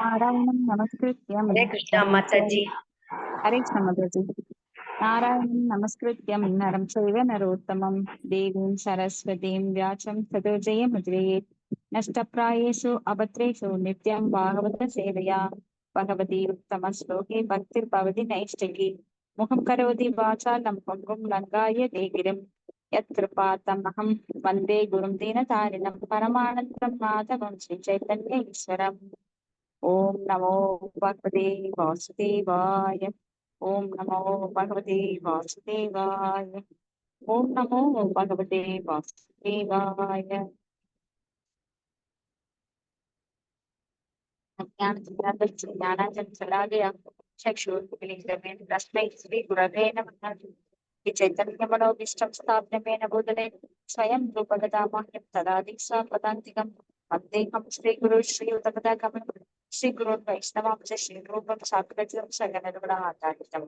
नारायणं नमस्कृत्यं हरे कृष्णा नरं माता जी। हरे कृष्ण माताजी। नारायणं नमस्कृत्यं नरं चैव नरोत्तमं देवीं सरस्वतीं व्यासं ततो जयमुदीरयेत्। नष्टप्रायेषु अभद्रेषु नित्यं भागवत सेवया भगवती उत्तमश्लोके भक्तिर्भवति नैष्टिकी। मुखं करोति वाचालं पङ्गुं लङ्घायते गिरिं यत्कृपातमहं वन्दे गुरुं दीनतारिणं परमानन्दं माधवं श्रीचैतन्य ईश्वरम्। ओम नमो भगवते वासुदेवाय। ओम नमो भगवते वासुदेवाय। ओम नमो भगवते वासुदेवाय। ज्ञानांजन चला गया चक्षुर्मिलितं तस्मै श्री गुरवे नमः। चैतन्यमनोभीष्टं स्थापनमेन भूतले स्वयं रूपगदामह्यं तदा दीक्षा पदान्तिकं वन्देऽहं श्रीगुरु श्रीयुतपदाकमलं श्रीगुरुन् वैष्णवांश्च श्रीरूपं साग्रजं सगणगुणाचार्यं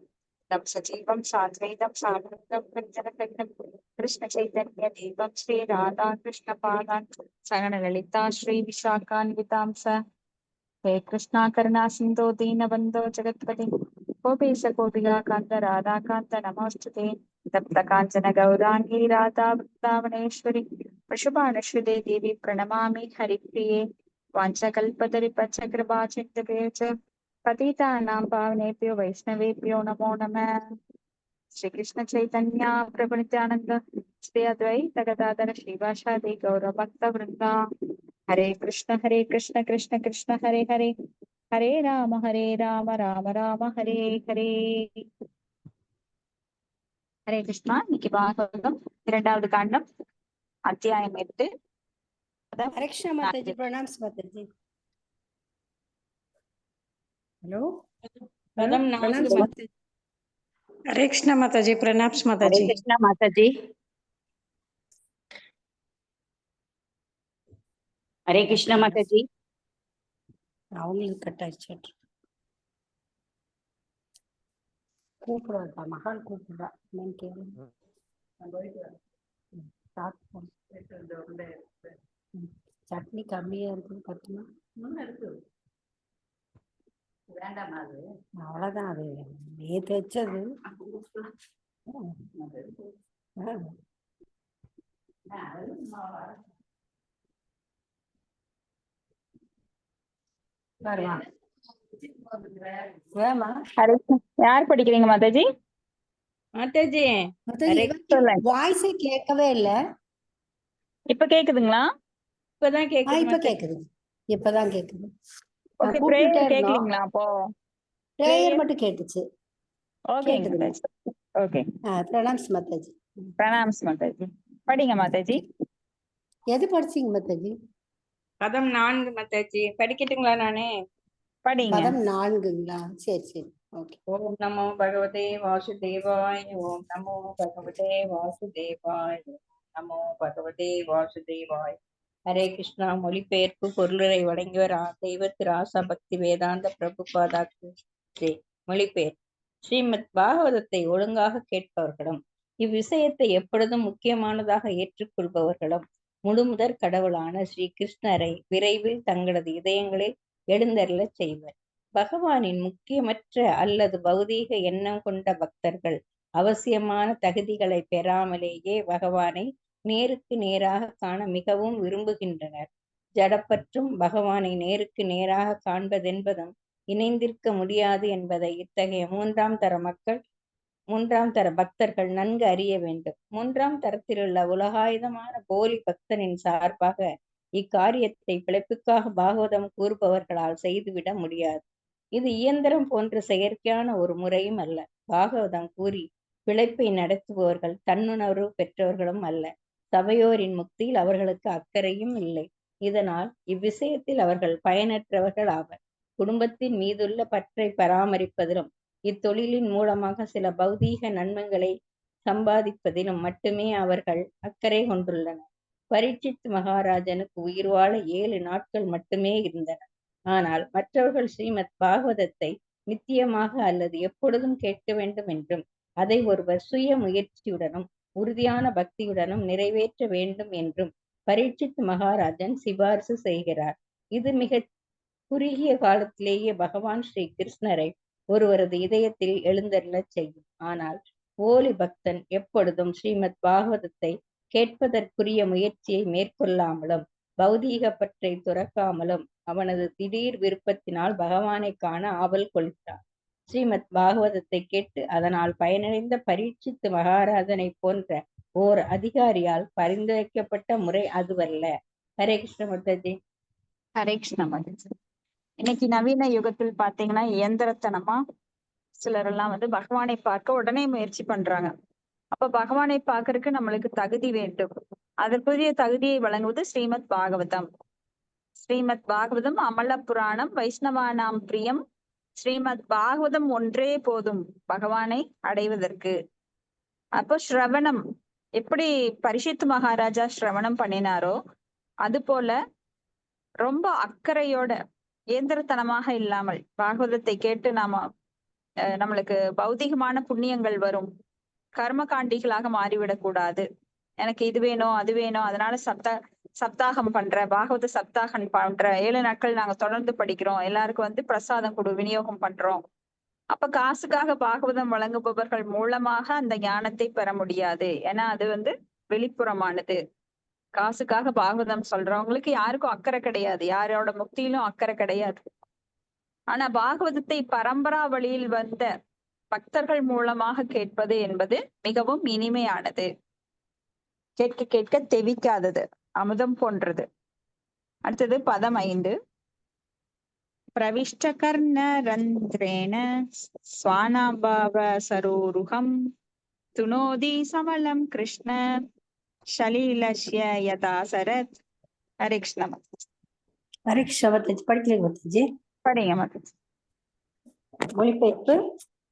तं सजीवं साद्वैतं साधुतं प्रज्ञनं कृष्णचैतन्यदेवं श्रीराधा कृष्णपादान् सगणललिता श्रीविशाखान्वितां स हे कृष्णा करुणा सिन्धो दीनबन्धो जगत्पते गोपेश गोपिका कान्त राधाकान्त नमोऽस्तुते। तप्त काञ्चन गौराङ्गी राधा वृन्दावनेश्वरी वृषभानुसुते देवी प्रणमामि हरिप्रिये। वाञ्छकल्पतरुश्च कृपा चिन्तये च पतितानां पावनेभ्यो वैष्णवेभ्यो नमो नमः। श्री कृष्ण चैतन्य प्रभु नित्यानंद श्री अद्वैत गदाधर श्रीवासादि गौर भक्त वृंदा हरे कृष्ण कृष्ण कृष्ण हरे हरे हरे राम राम राम हरे हरे। हरे कृष्णा இன்னைக்கு பாகவதம் இரண்டாவது காண்டம் அத்தியாயம் 8. हरे कृष्णा माता जी। प्रणाम माता जी। हेलो पदम प्रणाम नाम माता जी। हरे कृष्णा माता जी। प्रणाम माता हरे जी। कृष्णा माता जी। हरे कृष्णा माता जी। அவங்களுக்கு கட் ஆயிடுச்சு. கூப்பிடுறா மகான் கூப்பிடுறா என்னன்னு கேளு. சட்னி கம்மியா இருக்குன்னு கட்டுனா வேண்டாம். அது அவ்வளவுதான். அது நேற்று வச்சது. வருவா வேமா. हरे யார் படிக்கிறீங்க மாதாஜி? மாதாஜி வாய்ஸே கேட்கவே இல்ல. இப்ப கேக்குதுங்களா? இப்பதான் கேக்குது. இப்ப கேக்குது. இப்பதான் கேக்குது. ஓகே. கூப்பிட்டுட்டே பிரேயர் இருந்தோம். கேக்கலீங்களா? அப்போ பிரேயர் மட்டும் கேட்டுச்சு. ஓகேங்க Mataji. Okay. Pranams Mataji. Pranams Mataji. படிங்க மாதாஜி. எது படிச்சீங்க மாதாஜி? பதம் 4 மாதாஜி. படிக்கட்டுங்களா நானே? படிங்க. பதம் 4ங்களா? சரி சரி. ஓகே. ஓம் நமோ பகவதே வாசுதேவாய. ஓம் நமோ பகவதே வாசுதேவாய. நமோ பகவதே வாசுதேவாய. ஹரே கிருஷ்ணா. மொழிபெயர்ப்பு பொருளுரை வழங்கியவர் தெய்வ திரு ஆசா பக்தி வேதாந்த பிரபுபாதாக்கு. மொழிபெயர். ஸ்ரீமத் பாகவதத்தை ஒழுங்காக கேட்பவர்களும் இவ்விஷயத்தை எப்பொழுதும் முக்கியமானதாக ஏற்றுக்கொள்பவர்களும் முழுமுதற் கடவுளான ஸ்ரீ கிருஷ்ணரை விரைவில் தங்களது இதயங்களில் எழுந்தருளச் செய்வர். பகவானின் முக்கியமற்ற அல்லது பௌதீக எண்ணம் கொண்ட பக்தர்கள் அவசியமான தகுதிகளை பெறாமலேயே பகவானை நேருக்கு நேராக காண மிகவும் விரும்புகின்றனர். ஜடப்பற்றும் பகவானை நேருக்கு நேராக காண்பதென்பதும் இணைந்திருக்க முடியாது என்பதை இத்தகைய மூன்றாம் தர பக்தர்கள் நன்கு அறிய வேண்டும். 3ஆம் தரத்திலுள்ள உலகாயுதமான போலி பக்தனின் சார்பாக இக்காரியத்தை பிழைப்புக்காக பாகவதம் கூறுபவர்களால் செய்துவிட முடியாது. இது இயந்திரம் போன்ற செயற்கையான ஒரு முறையும் அல்ல. பாகவதம் கூறி பிழைப்பை நடத்துபவர்கள் தன்னுணர்வு பெற்றவர்களும் அல்ல. சபையோரின் முக்தியில் அவர்களுக்கு அக்கறையும் இல்லை. இதனால் இவ்விஷயத்தில் அவர்கள் பயனற்றவர்கள் ஆவர். குடும்பத்தின் மீதுள்ள பற்றை பராமரிப்பதிலும் இத்தொழிலின் மூலமாக சில பௌதீக நன்மைகளை சம்பாதிப்பதிலும் மட்டுமே அவர்கள் அக்கறை கொண்டுள்ளனர். பரீட்சித் மகாராஜனுக்கு உயிர் வாழ 7 நாட்கள் மட்டுமே இருந்தன. ஆனால் மற்றவர்கள் ஸ்ரீமத் பாகவதத்தை நித்தியமாக அல்லது எப்பொழுதும் கேட்க வேண்டும் என்றும் அதை ஒருவர் சுய முயற்சியுடனும் உறுதியான பக்தியுடனும் நிறைவேற்ற வேண்டும் என்றும் பரீட்சித் மகாராஜன் சிபாரிசு செய்கிறார். இது மிக குறுகிய காலத்திலேயே பகவான் ஸ்ரீ கிருஷ்ணரை ஒருவரது இதயத்தில் எழுந்தருளச் செய்யும். ஆனால் போலி பக்தன் எப்பொழுதும் ஸ்ரீமத் பாகவதத்தை கேட்பதற்குரிய முயற்சியை மேற்கொள்ளாமலும் பௌதீக பற்றை துறக்காமலும் அவனது திடீர் விருப்பத்தினால் பகவானை காண ஆவல் கொள்கிறான். ஸ்ரீமத் பாகவதத்தை கேட்டு அதனால் பயனடைந்த பரீட்சித்து மகாராஜனை போன்ற ஓர் அதிகாரியால் பரிந்துரைக்கப்பட்ட முறை அதுவல்ல. ஹரே கிருஷ்ண மாதாஜி. ஹரே கிருஷ்ண மாதாஜி. இன்னைக்கு நவீன யுகத்தில் பாத்தீங்கன்னா இயந்திரத்தனமா சிலர் எல்லாம் பகவானை பார்க்க உடனே முயற்சி பண்றாங்க. அப்ப பகவானை பார்க்கறதுக்கு நம்மளுக்கு தகுதி வேண்டும். அதற்குரிய தகுதியை வழங்குவது ஸ்ரீமத் பாகவதம். ஸ்ரீமத் பாகவதம் அமல புராணம் வைஷ்ணவானாம் பிரியம். ஸ்ரீமத் பாகவதம் ஒன்றே போதும் பகவானை அடைவதற்கு. அப்போ ஸ்ரவணம் எப்படி பரிஷித்து மகாராஜா ஸ்ரவணம் பண்ணினாரோ அது போல ரொம்ப அக்கறையோட இயந்திரத்தனமாக இல்லாமல் பாகவதத்தை கேட்டு நம்மளுக்கு பௌதிகமான புண்ணியங்கள் வரும், கர்மகாண்டிகளாக மாறிவிடக் கூடாது. எனக்கு இது வேணும் அது வேணும் அதனால சப்தாகம் பண்ற, பாகவத சப்தாகம் பண்ற, 7 நாட்கள் நாங்க தொடர்ந்து படிக்கிறோம், எல்லாருக்கும் பிரசாதம் விநியோகம் பண்றோம். அப்ப காசுக்காக பாகவதம் வழங்குபவர்கள் மூலமாக அந்த ஞானத்தை பெற முடியாது. ஏன்னா அது வெளிப்புறமானது. காசுக்காக பாகவதம் சொல்றவங்களுக்கு யாருக்கும் அக்கறை கிடையாது, யாரோட முக்தியிலும் அக்கறை கிடையாது. ஆனா பாகவதத்தை பரம்பரா வழியில் வந்த பக்தர்கள் மூலமாக கேட்பது என்பது மிகவும் இனிமையானது, கேட்க கேட்க தெவிக்காதது, அமுதம் போன்றது. அடுத்தது பதம் 5. பிரவிஷ்ட கர்ண ரந்திரேன ஸ்வானாபாவ சரோருகம் துனோதி சமலம் கிருஷ்ண ஷலீலஸ்ய யதா சரத். ஹரே கிருஷ்ண மாதாஜி. ஹரே கிருஷ்ண மாதாஜி. படிக்கிறீங்க மாதாஜி? படிங்க மாதாஜி. மொழிபெயர்ப்பு.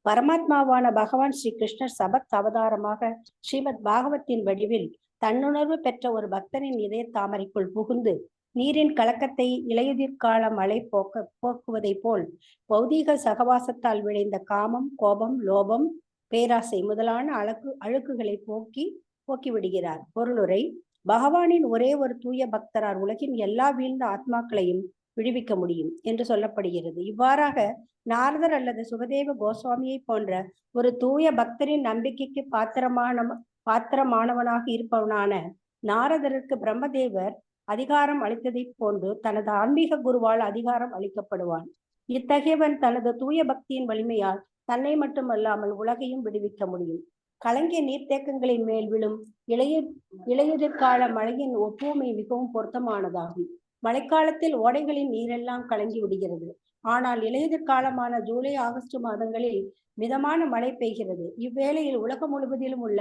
பரமாத்மாவான பகவான் ஸ்ரீ கிருஷ்ணர் சபத் அவதாரமாக ஸ்ரீமத் பாகவத்தின் வடிவில் தன்னுணர்வு பெற்ற ஒரு பக்தனின் இதய தாமரைக்குள் புகுந்து நீரின் கலக்கத்தை இலையுதிர்கால மழை போக்குவதை போல் பௌதீக சகவாசத்தால் விளைந்த காமம், கோபம், லோபம், பேராசை முதலான அழுக்குகளை போக்கி விடுகிறார். பொருளுரை. பகவானின் ஒரே ஒரு தூய பக்தரால் உலகின் எல்லா வீழ்ந்த ஆத்மாக்களையும் விடுவிக்க முடியும் என்று சொல்லப்படுகிறது. இவ்வாறாக நாரதர் அல்லது சுகதேவ கோஸ்வாமியை போன்ற ஒரு தூய பக்தரின் நம்பிக்கைக்கு பாத்திரமானவனாக இருப்பவனான நாரதருக்கு பிரம்மதேவர் அதிகாரம் அளித்ததை போன்று தனது ஆன்மீக குருவால் அதிகாரம் அளிக்கப்படுவான். இத்தகையவன் தனது தூய பக்தியின் வலிமையால் தன்னை மட்டுமல்லாமல் உலகையும் விடுவிக்க முடியும். கலங்கிய நீர்த்தேக்கங்களின் மேல் விழும் இலையுதிர்கால மழையின் ஒப்புமை மிகவும் பொருத்தமானதாகும். மழைக்காலத்தில் ஓடைகளின் நீரெல்லாம் கலங்கி விடுகிறது. ஆனால் இலையுதிர் காலமான ஜூலை, ஆகஸ்ட் மாதங்களில் மிதமான மழை பெய்கிறது. இவ்வேளையில் உலகம் முழுவதிலும் உள்ள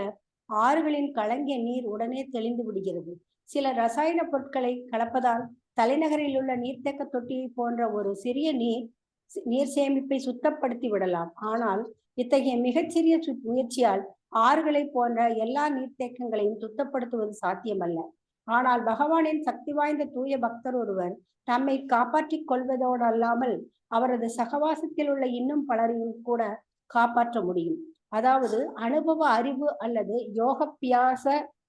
ஆறுகளின் கலங்கிய நீர் உடனே தெளிந்து விடுகிறது. சில ரசாயன பொருட்களை கலப்பதால் தலைநகரில் உள்ள நீர்த்தேக்க தொட்டியை போன்ற ஒரு சிறிய நீர் சேமிப்பை சுத்தப்படுத்தி விடலாம். ஆனால் இத்தகைய மிகச்சிறிய முயற்சியால் ஆறுகளை போன்ற எல்லா நீர்த்தேக்கங்களையும் சுத்தப்படுத்துவது சாத்தியமல்ல. ஆனால் பகவானின் சக்தி வாய்ந்த தூய பக்தர் ஒருவர் தம்மை காப்பாற்றிக் கொள்வதோடு அல்லாமல் அவரது சகவாசத்தில் உள்ள இன்னும் பலரையும் கூட காப்பாற்ற முடியும். அதாவது அனுபவ அறிவு அல்லது யோகப்பியாச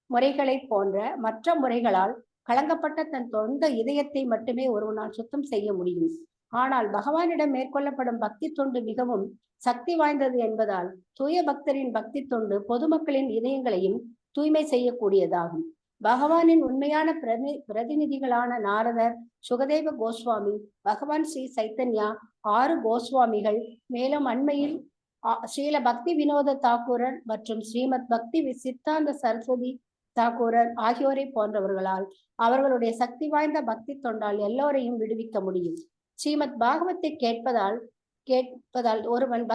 முறைகளை போன்ற மற்ற முறைகளால் கலங்கப்பட்ட தன் சொந்த இதயத்தை மட்டுமே ஒருவனால் சுத்தம் செய்ய முடியும். ஆனால் பகவானிடம் மேற்கொள்ளப்படும் பக்தி தொண்டு மிகவும் சக்தி வாய்ந்தது என்பதால் தூய பக்தரின் பக்தி தொண்டு பொதுமக்களின் இதயங்களையும் தூய்மை செய்யக்கூடியதாகும். பகவானின் உண்மையான பிரதிநிதிகளான நாரதர், சுகதேவ கோஸ்வாமி, பகவான் ஸ்ரீ சைத்தன்யா, 6 கோஸ்வாமிகள், மேலும் அண்மையில் ஸ்ரீல பக்தி வினோத தாக்கூரர் மற்றும் ஸ்ரீமத் பக்தி சித்தாந்த சரஸ்வதி தாக்கூரர் ஆகியோரை போன்றவர்களால் அவர்களுடைய சக்தி வாய்ந்த பக்தி தொண்டால் எல்லோரையும் விடுவிக்க முடியும். ஸ்ரீமத் பாகவத்தை கேட்பதால் ஒருவன்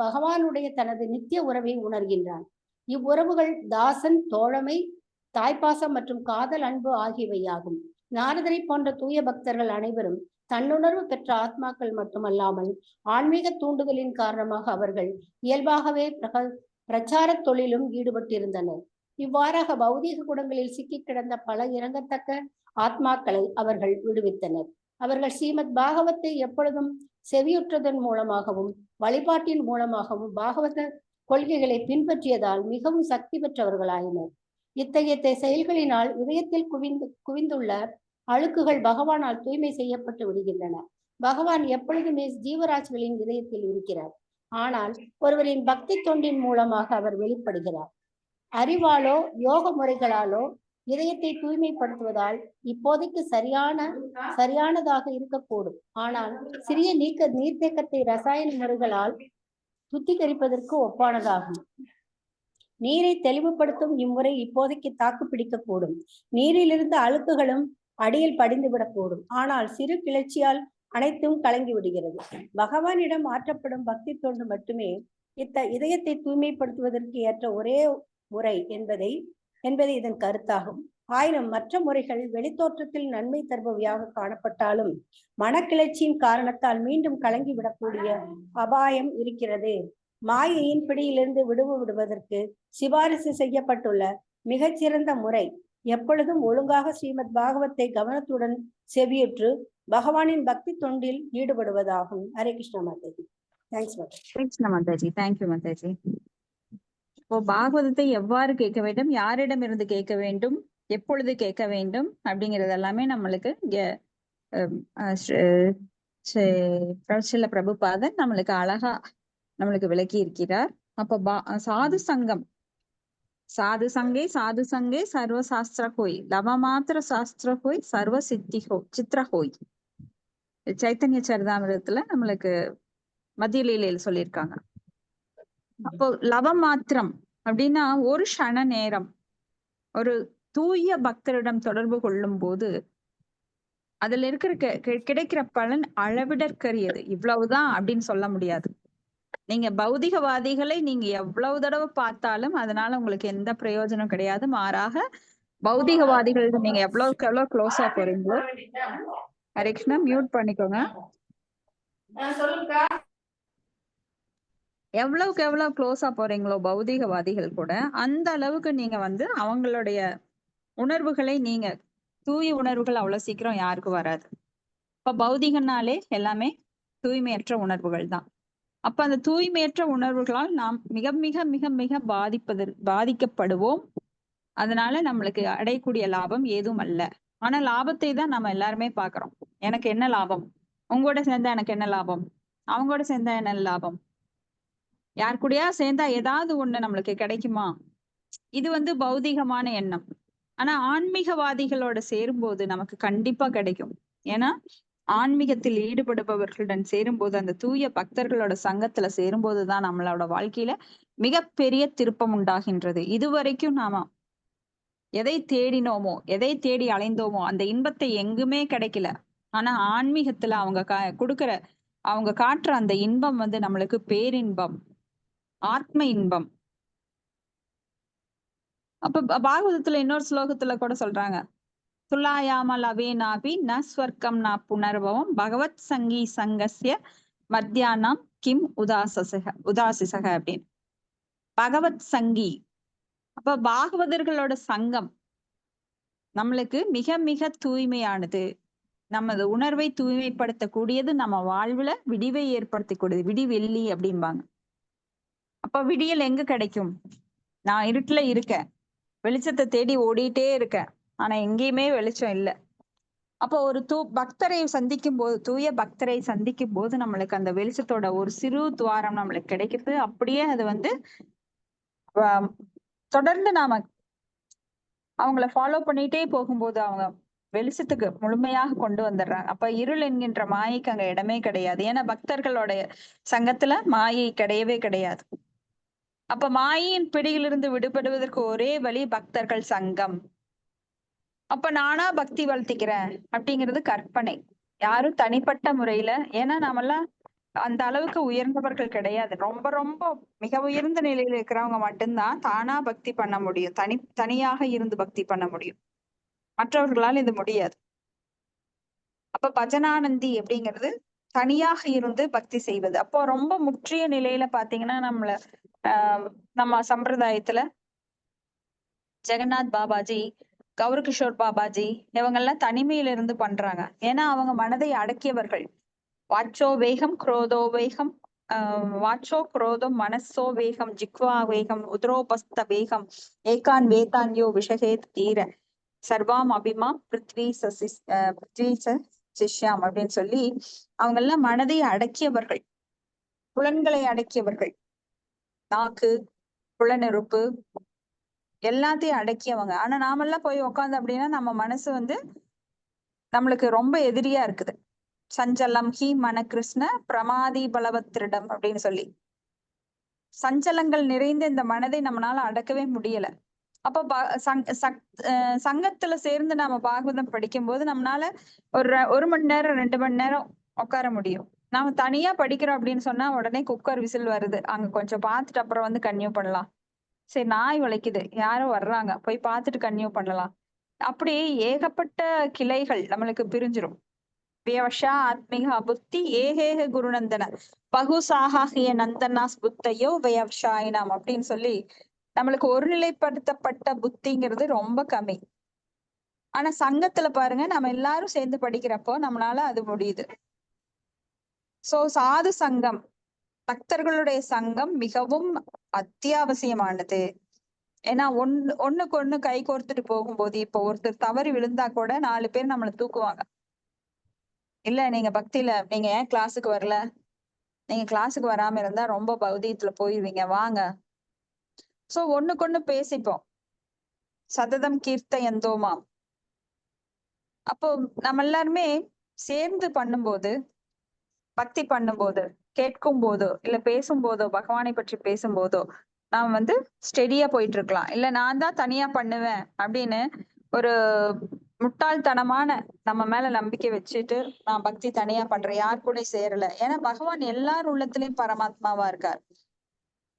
பகவானுடைய தனது நித்திய உறவை உணர்கின்றான். இவ்வுறவுகள் தாசன், தோழமை, தாய்ப்பாசம் மற்றும் காதல் அன்பு ஆகியவையாகும். நாரதரை போன்ற தூய பக்தர்கள் அனைவரும் தன்னுணர்வு பெற்ற ஆத்மாக்கள் மட்டுமல்லாமல் ஆன்மீக தூண்டுதலின் காரணமாக அவர்கள் இயல்பாகவே பிரச்சார தொழிலும் ஈடுபட்டிருந்தனர். இவ்வாறாக பௌதீக குணங்களில் சிக்கி கிடந்த பல இறங்கத்தக்க ஆத்மாக்களை அவர்கள் விடுவித்தனர். அவர்கள் ஸ்ரீமத் பாகவத்தை எப்பொழுதும் செவியுற்றதன் மூலமாகவும் வழிபாட்டின் மூலமாகவும் பாகவத கொள்கைகளை பின்பற்றியதால் மிகவும் சக்தி பெற்றவர்களாயினர். இத்தகைய செயல்களினால் இதயத்தில் குவிந்துள்ள அழுக்குகள் பகவானால் தூய்மை செய்யப்பட்டு விடுகின்றன. பகவான் எப்பொழுதுமே ஜீவராசிகளின் இதயத்தில் இருக்கிறார். ஆனால் ஒருவரின் பக்தி தொண்டின் மூலமாக அவர் வெளிப்படுகிறார். அறிவாலோ யோக முறைகளாலோ இதயத்தை தூய்மைப்படுத்துவதால் இப்போதைக்கு சரியானதாக இருக்கக்கூடும். ஆனால் சிறிய நீர்த்தேக்கத்தை ரசாயன முறைகளால் சுத்திகரிப்பதற்கு ஒப்பானதாகும். நீரை தெளிவுபடுத்தும் இம்முறை இப்போதைக்கு தாக்கு பிடிக்கக்கூடும். நீரிலிருந்து அழுக்குகளும் அடியில் படிந்துவிடக்கூடும். ஆனால் சிறு கிளர்ச்சியால் அனைத்தும் கலங்கி விடுகிறது. பகவானிடம் ஆற்றப்படும் பக்தி தொண்டு மட்டுமே இதயத்தை தூய்மைப்படுத்துவதற்கு ஏற்ற ஒரே முறை என்பதை இதன் கருத்தாகும். ஆயினும் மற்ற முறைகள் வெளித்தோற்றத்தில் நன்மை தருபவையாக காணப்பட்டாலும் மனக்கிளர்ச்சியின் காரணத்தால் மீண்டும் கலங்கிவிடக்கூடிய அபாயம் இருக்கிறது. மாயையின் பிடியிலிருந்து விடுவதற்கு சிபாரிசு செய்யப்பட்டுள்ள மிகச்சிறந்த முறை எப்பொழுதும் ஒழுங்காக ஸ்ரீமத் பாகவத்தை கவனத்துடன் செவியுற்று பகவானின் பக்தி தொண்டில் ஈடுபடுவதாகும். ஹரே கிருஷ்ணா மாதாஜி. தேங்க்ஸ் மாதாஜி. தேங்க்யூ மாதாஜி. இப்போ பாகவதத்தை எவ்வாறு கேட்க வேண்டும், யாரிடமிருந்து கேட்க வேண்டும், எப்பொழுது கேட்க வேண்டும் அப்படிங்கிறது எல்லாமே நம்மளுக்கு ஸ்ரீல பிரபுபாதர் நம்மளுக்கு அழகா நம்மளுக்கு விளக்கி இருக்கிறார். அப்ப சாது சங்கே சர்வ சாஸ்திர ஹோய், லவ மாத்திர சாஸ்திர ஹோய், சர்வ சித்தி சித்திர ஹோய். சைத்தன்ய சரிதாமிரத்துல நம்மளுக்கு மத்திய லீலையில சொல்லியிருக்காங்க. அப்போ லவ மாத்திரம் அப்படின்னா ஒரு க்ஷண நேரம் ஒரு தூய பக்தரிடம் தொடர்பு கொள்ளும் போது அதுல இருக்கிற கிடைக்கிற பலன் அளவிடற்கரியது. இவ்வளவுதான் அப்படின்னு சொல்ல முடியாது. நீங்க பௌதிகவாதிகளை நீங்க எவ்வளவு தடவை பார்த்தாலும் அதனால உங்களுக்கு எந்த பிரயோஜனம் கிடையாது. மாறாக பௌதிகவாதிகள் நீங்க எவ்வளவுக்கு எவ்வளவு க்ளோஸா போறீங்களோ. ஹரே கிருஷ்ணா, மியூட் பண்ணிக்கோங்க. எவ்வளவுக்கு எவ்வளவு க்ளோஸா போறீங்களோ பௌதிகவாதிகள் கூட, அந்த அளவுக்கு நீங்க அவங்களுடைய உணர்வுகளை நீங்க தூய உணர்வுகள் அவ்வளவு சீக்கிரம் யாருக்கும் வராது. இப்ப பௌதிகனாலே எல்லாமே தூய்மையற்ற உணர்வுகள் தான். அப்ப அந்த தூய்மையற்ற உணர்வுகளால் நாம் மிக மிக மிக மிக பாதிக்கப்படுவோம். அதனால நம்மளுக்கு அடையக்கூடிய லாபம் ஏதும் அல்ல. ஆனா லாபத்தை தான் நம்ம எல்லாருமே பாக்குறோம். எனக்கு என்ன லாபம், உங்களோட சேர்ந்தா எனக்கு என்ன லாபம், அவங்களோட சேர்ந்தா என்ன லாபம், யார் கூடயா சேர்ந்தா ஏதாவது ஒண்ணு நம்மளுக்கு கிடைக்குமா, இது பௌதிகமான எண்ணம். ஆனா ஆன்மீகவாதிகளோட சேரும்போது நமக்கு கண்டிப்பா கிடைக்கும். ஏன்னா ஆன்மீகத்தில் ஈடுபடுபவர்களுடன் சேரும்போது, அந்த தூய பக்தர்களோட சங்கத்துல சேரும்போதுதான் நம்மளோட வாழ்க்கையில மிகப்பெரிய திருப்பம் உண்டாகின்றது. இதுவரைக்கும் நாம எதை தேடினோமோ, எதை தேடி அலைந்தோமோ அந்த இன்பத்தை எங்குமே கிடைக்கல. ஆனா ஆன்மீகத்துல அவங்க காட்டுற அந்த இன்பம் நம்மளுக்கு பேரின்பம், ஆத்ம இன்பம். அப்ப பாகவதத்துல இன்னொரு ஸ்லோகத்துல கூட சொல்றாங்க, துலாயாமல் அவேனாபி ந ஸ்வர்க்கம் ந புனர்பவம் பகவத் சங்கி சங்கஸ்ய மத்தியானம் கிம் உதாசிசக அப்படின்னு. பகவத் சங்கி, அப்ப பாகவதர்களோட சங்கம் நம்மளுக்கு மிக மிக தூய்மையானது. நமது உணர்வை தூய்மைப்படுத்தக்கூடியது, நம்ம வாழ்வுல விடிவை ஏற்படுத்தக்கூடியது. விடிவெள்ளி அப்படிம்பாங்க. அப்ப விடியல் எங்க கிடைக்கும்? நான் இருட்டுல இருக்கேன், வெளிச்சத்தை தேடி ஓடிட்டே இருக்கேன், ஆனா எங்கேயுமே வெளிச்சம் இல்லை. அப்போ ஒரு பக்தரை சந்திக்கும் போது, தூய பக்தரை சந்திக்கும் போது நம்மளுக்கு அந்த வெளிச்சத்தோட ஒரு சிறு துவாரம் நம்மளுக்கு கிடைக்குது. அப்படியே அது தொடர்ந்து நாம அவங்கள ஃபாலோ பண்ணிட்டே போகும்போது அவங்க வெளிச்சத்துக்கு முழுமையாக கொண்டு வந்துடுறாங்க. அப்ப இருள் என்கின்ற மாயைக்கு அங்க இடமே கிடையாது. ஏன்னா பக்தர்களோட சங்கத்துல மாயை கிடையவே கிடையாது. அப்ப மாயின் பிடியிலிருந்து விடுபடுவதற்கு ஒரே வழி பக்தர்கள் சங்கம். அப்ப நானா பக்தி வளர்த்திக்கிறேன் அப்படிங்கிறது கற்பனை. யாரும் தனிப்பட்ட முறையில, ஏன்னா நாமெல்லாம் அந்த அளவுக்கு உயர்ந்தவர்கள் கிடையாது. ரொம்ப ரொம்ப மிக உயர்ந்த நிலையில இருக்கிறவங்க மட்டும்தான் தானா பக்தி பண்ண முடியும். தனியாக இருந்து பக்தி பண்ண முடியும். மற்றவர்களால் இது முடியாது. அப்ப பஜனானந்தி அப்படிங்கிறது தனியாக இருந்து பக்தி செய்வது. அப்போ ரொம்ப முற்றிய நிலையில பாத்தீங்கன்னா நம்ம சம்பிரதாயத்துல ஜெகநாத் பாபாஜி, கௌரகிஷோர் பாபாஜி இவங்கெல்லாம் தனிமையில இருந்து பண்றாங்க. ஏன்னா அவங்க மனதை அடக்கியவர்கள். வாச்சோ வேகம் குரோதோ வேகம், வாச்சோ குரோதம் மனசோ வேகம், ஜிக்வா வேகம், உத்ரோபஸ்த வேகம், ஏகான் வேதான்யோ விஷகேத் தீர சர்வாம் அபிமா பிருத்வி சிஷ்யாம் அப்படின்னு சொல்லி அவங்க எல்லாம் மனதை அடக்கியவர்கள், புலன்களை அடக்கியவர்கள், நாக்கு புலனெருப்பு எல்லாத்தையும் அடக்கியவங்க. ஆனா நாமெல்லாம் போய் உட்காந்து அப்படின்னா நம்ம மனசு வந்து நம்மளுக்கு ரொம்ப எதிரியா இருக்குது. சஞ்சலம் ஹி மன கிருஷ்ண பிரமாதி பலவத்திரிடம் அப்படின்னு சொல்லி சஞ்சலங்கள் நிறைந்த இந்த மனதை நம்மளால அடக்கவே முடியல. அப்ப சங்கத்துல சேர்ந்து நாம பாகவதம் படிக்கும் போது நம்மளால ஒரு மணி நேரம் 2 மணி நேரம் உட்கார முடியும். நாம தனியா படிக்கிறோம் அப்படின்னு சொன்னா உடனே குக்கர் விசில் வருது, அங்க கொஞ்சம் பார்த்துட்டு அப்புறம் வந்து கன்டினியூ பண்ணலாம். சரி நாய் வளைக்குது, யாரும் வர்றாங்க, போய் பார்த்துட்டு கன்டினியூ பண்ணலாம். அப்படி ஏகப்பட்ட கிளைகள் நம்மளுக்கு பிரிஞ்சிரும். வியவஷா ஆத்மிக புத்தி ஏகேக குருநந்தன பகுசாகிய நந்தனாஸ் புத்தையோ வயவஷாயினாம் அப்படின்னு சொல்லி நம்மளுக்கு ஒருநிலைப்படுத்தப்பட்ட புத்திங்கிறது ரொம்ப கம்மி. ஆனா சங்கத்துல பாருங்க, நம்ம எல்லாரும் சேர்ந்து படிக்கிறப்போ நம்மளால அது முடியுது. சோ சாது சங்கம், பக்தர்களுடைய சங்கம் மிகவும் அத்தியாவசியமானது. ஏன்னா ஒண்ணுக்கு ஒண்ணு கை கோர்த்துட்டு போகும்போது, இப்போ ஒருத்தர் தவறி விழுந்தா கூட 4 பேர் நம்மளை தூக்குவாங்க. இல்ல நீங்க பக்தியில நீங்க ஏன் கிளாஸுக்கு வரல, நீங்க கிளாஸுக்கு வராம இருந்தா ரொம்ப பௌதியத்துல போயிருவீங்க, வாங்க. சோ ஒண்ணுக்கு ஒண்ணு பேசிப்போம். சததம் கீர்த்த எந்தோமாம். அப்போ நம்ம எல்லாருமே சேர்ந்து பண்ணும்போது, பக்தி பண்ணும்போது, கேட்கும் போதோ இல்ல பேசும்போதோ, பகவானை பற்றி பேசும்போதோ நாம் வந்து ஸ்டெடியா போயிட்டு இருக்கலாம். இல்ல நான் தான் தனியா பண்ணுவேன் அப்படின்னு ஒரு முட்டாள்தனமான நம்ம மேல நம்பிக்கை வச்சுட்டு நான் பக்தி தனியா பண்றேன், யார் கூட சேரல. ஏன்னா பகவான் எல்லார் உள்ளத்திலயும் பரமாத்மாவா இருக்கார்.